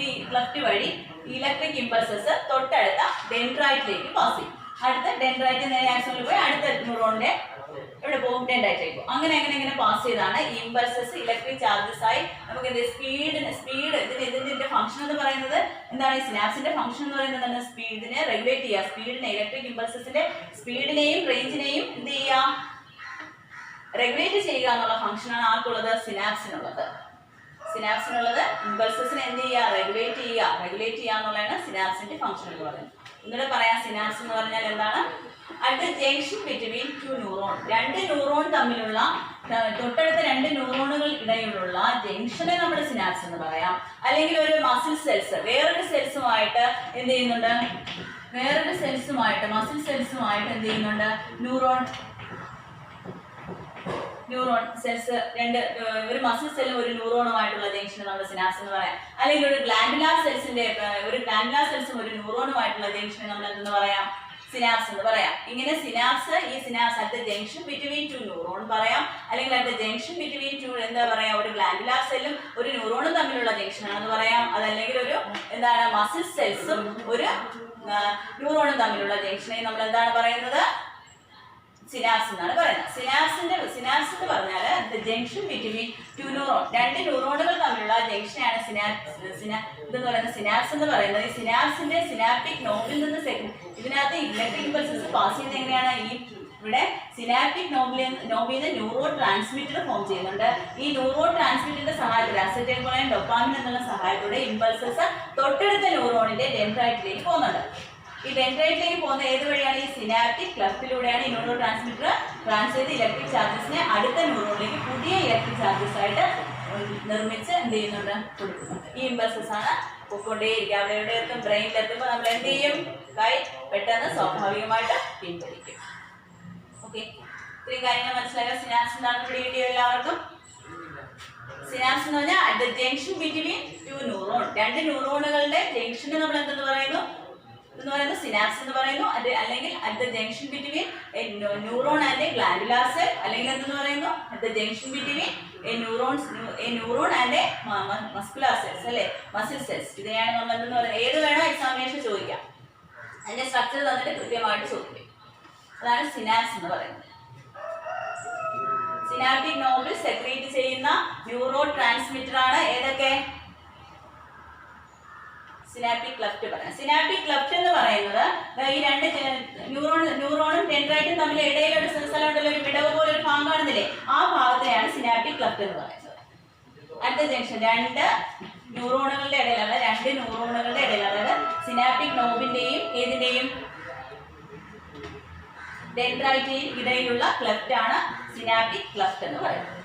Speaker 1: ഈ ക്ലെഫ്റ്റ് വഴി ഇലക്ട്രിക് ഇമ്പൾസസ് തൊട്ടടുത്ത ഡെൻഡ്രൈറ്റിലേക്ക് പാസ് ചെയ്യും. അടുത്ത ഡെൻഡ്രൈറ്റിൽ നേരെ ആക്സോണിൽ പോയി അടുത്ത ന്യൂറോണിന്റെ ഇവിടെ പോകും, ഡെൻഡ്രൈറ്റിലേക്ക് പോകും. അങ്ങനെ പാസ് ചെയ്താണ് ഈ ഇമ്പൾസസ് ഇലക്ട്രിക് ചാർജസ് ആയി നമുക്ക് എന്ത് ഇതിന്റെ ഫംഗ്ഷൻ എന്ന് പറയുന്നത് എന്താണ്? ഈ സിനാപ്സിന്റെ ഫംഗ്ഷൻ എന്ന് പറയുന്നത് എന്താണ്? സ്പീഡിനെ റെഗുലേറ്റ് ചെയ്യുക. ഇലക്ട്രിക് ഇമ്പൾസസിന്റെ സ്പീഡിനെയും റേഞ്ചിനെയും എന്ത് ചെയ്യുക? റെഗുലേറ്റ് ചെയ്യുക എന്നുള്ള ഫംഗ്ഷനാണ് ആർക്കുള്ളത്? സിനാപ്സിനുള്ളത്. ഇമ്പൾസസിനെ എന്ത് ചെയ്യുക? റെഗുലേറ്റ് ചെയ്യുക എന്നുള്ളതാണ് സിനാപ്സിന്റെ ഫംഗ്ഷൻ എന്ന് പറയുന്നത്. ഇങ്ങനെ പറയാം, സിനാപ്സ് എന്ന് പറഞ്ഞാൽ എന്താണ്? At the junction between two neuron, രണ്ട് ന്യൂറോൺ തമ്മിലുള്ള തൊട്ടടുത്ത രണ്ട് ന്യൂറോണുകൾ ഇടയിലുള്ള ജംഗ്ഷനെ നമ്മൾ സിനാപ്സ് എന്ന് പറയാം. അല്ലെങ്കിൽ ഒരു മസിൽ സെൽസ് വേറൊരു സെൽസുമായിട്ട് എന്ത് ചെയ്യുന്നുണ്ട്? മസിൽ സെൽസുമായിട്ട് എന്ത് ചെയ്യുന്നുണ്ട്? ന്യൂറോൺ സെൽസ് ഒരു മസിൽ സെല്ലും ഒരു ന്യൂറോണുമായിട്ടുള്ള ജംഗ്ഷനെ നമ്മൾ സിനാപ്സ് എന്ന് പറയാം. അല്ലെങ്കിൽ ഒരു ഗ്ലാൻഡുലാർ സെൽസും ഒരു ന്യൂറോണുമായിട്ടുള്ള ജംഗ്ഷനെ നമ്മൾ എന്തെന്ന് പറയാം? സിനാപ്സ് എന്ന് പറയാം. ഇങ്ങനെ synapse at the junction between two neuron പറയാം. അല്ലെങ്കിൽ at the junction between two എന്താ പറയാ? ഒരു ഗ്ലാൻഡുലാർ സെല്ലും ഒരു ന്യൂറോണും തമ്മിലുള്ള ജംഗ്ഷൻ ആണെന്ന് പറയാം. അതല്ലെങ്കിൽ ഒരു മസിൽ സെൽസും ഒരു ന്യൂറോണും തമ്മിലുള്ള ജംഗ്ഷനെ നമ്മൾ എന്താണ് പറയുന്നത്? സിനാപ്സ് എന്നാണ് പറയുന്നത്. സിനാപ്സ് എന്ന് പറഞ്ഞാൽ ജംഗ്ഷൻ ബിറ്റ്വീൻ ടു ന്യൂറോൺ, രണ്ട് ന്യൂറോണുകൾ തമ്മിലുള്ള ജംഗ്ഷനാണ് ഇതെന്ന് പറയുന്നത് സിനാപ്സ് എന്ന് പറയുന്നത്. ഈ സിനാപ്സിന്റെ സിനാപ്റ്റിക് നോബിൽ നിന്ന് ഇതിനകത്ത് ഇലക്ട്രിക് ഇമ്പൾസസ് പാസ് ചെയ്യുന്നത് എങ്ങനെയാണ്? ഇവിടെ സിനാപ്റ്റിക് നോബിൽ നിന്ന് ന്യൂറോ ട്രാൻസ്മിറ്റർ ഫോം ചെയ്യുന്നുണ്ട്. ഈ ന്യൂറോ ട്രാൻസ്മിറ്ററിന്റെ സഹായത്തോടെ അസറ്റൈൽ കൊളൈൻ, ഡോപാമിൻ എന്നുള്ള സഹായത്തോടെ ഇമ്പൾസസ് തൊട്ടടുത്ത ന്യൂറോണിന്റെ ഡെൻഡ്രൈറ്റിലേക്ക് പോകുന്നുണ്ട്. ഈ ഡെൻഡ്രൈറ്റിലേക്ക് പോകുന്ന ഏത് വഴിയാണ്? ഈ സിനാപ്റ്റിക് ക്ലെഫ്റ്റിലൂടെയാണ് ഈ ന്യൂറോ ട്രാൻസ്മിറ്റർ ട്രാൻസ്ഫർ ഇലക്ട്രിക് ചാർജസിനെ അടുത്ത ന്യൂറോണിലേക്ക് പുതിയ ഇലക്ട്രിക് ചാർജസ് ആയിട്ട് നിർമ്മിച്ച് എന്ത് ചെയ്യുന്നുണ്ട്? കൊടുക്കുന്നുണ്ട്. ഈ ഇമ്പൾസസ് ആണ് പൊക്കൊണ്ടേയിരിക്കുക. അവിടെ എവിടെ എത്തും? ബ്രെയിനിലെത്തുമ്പോൾ നമ്മൾ എന്ത് ചെയ്യും? കൈ പെട്ടെന്ന് സ്വാഭാവികമായിട്ട് പിൻവലിക്കും. ഓക്കെ, ഇത്രയും കാര്യങ്ങൾ മനസ്സിലാക്കുക. സിനാപ്സ് എന്താണെന്ന് പിടികിട്ടിയോ എല്ലാവർക്കും? സിനാപ്സ് എന്ന് പറഞ്ഞാൽ at the junction between two neuron, രണ്ട് ന്യൂറോണുകളുടെ ജംഗ്ഷന് നമ്മൾ എന്തെന്ന് പറയുന്നു? സിനാപ്സ് എന്ന് പറയുന്നു. അല്ലെങ്കിൽ at the junction between neuron and A glandular cell, അല്ലെങ്കിൽ എന്തെന്ന് പറയുന്നു? At the junction between neuron and muscular cells, അല്ലെ, മസിൽ സെൽസ്. ഇതിനെയാണ് നമ്മൾ എന്തെന്ന് പറയുന്നത്? ഏത് വേണോ എക്സാമിനേഷൻ ചോദിക്കാം. അതിന്റെ സ്ട്രക്ചർ തന്നിട്ട് കൃത്യമായിട്ട് ചോദിക്കും. അതാണ് സിനാപ്സ് എന്ന് പറയുന്നത്. സിനാപ്റ്റിക് നോബിൽ സെക്രീറ്റ് ചെയ്യുന്ന ന്യൂറോ ട്രാൻസ്മിറ്റർ ആണ് ഏതൊക്കെ? സിനാപ്റ്റിക് ക്ലെഫ്റ്റ് പറയാം. സിനാപ്റ്റിക് ക്ലെഫ്റ്റ് എന്ന് പറയുന്നത് ഈ രണ്ട് ന്യൂറോണും ഡെൻഡ്രൈറ്റും തമ്മിൽ ഇടയിലൊരു സ്ഥലമുണ്ടല്ലോ, ഒരു വിടവ് പോലെ ഒരു ഭാഗം കാണുന്നില്ലേ? ആ ഭാഗത്തെയാണ് സിനാപ്റ്റിക് ക്ലെഫ്റ്റ് എന്ന് പറയുന്നത്. അടുത്ത ജംഗ്ഷൻ രണ്ട് ന്യൂറോണുകളുടെ ഇടയിലാണ്, അതായത് സിനാപ്റ്റിക് നോബിന്റെയും ഏതിന്റെയും ഡെൻഡ്രൈറ്റിന്റെയും ഇടയിലുള്ള ക്ലെഫ്റ്റ് ആണ് സിനാപ്റ്റിക് ക്ലെഫ്റ്റ് എന്ന് പറയുന്നത്.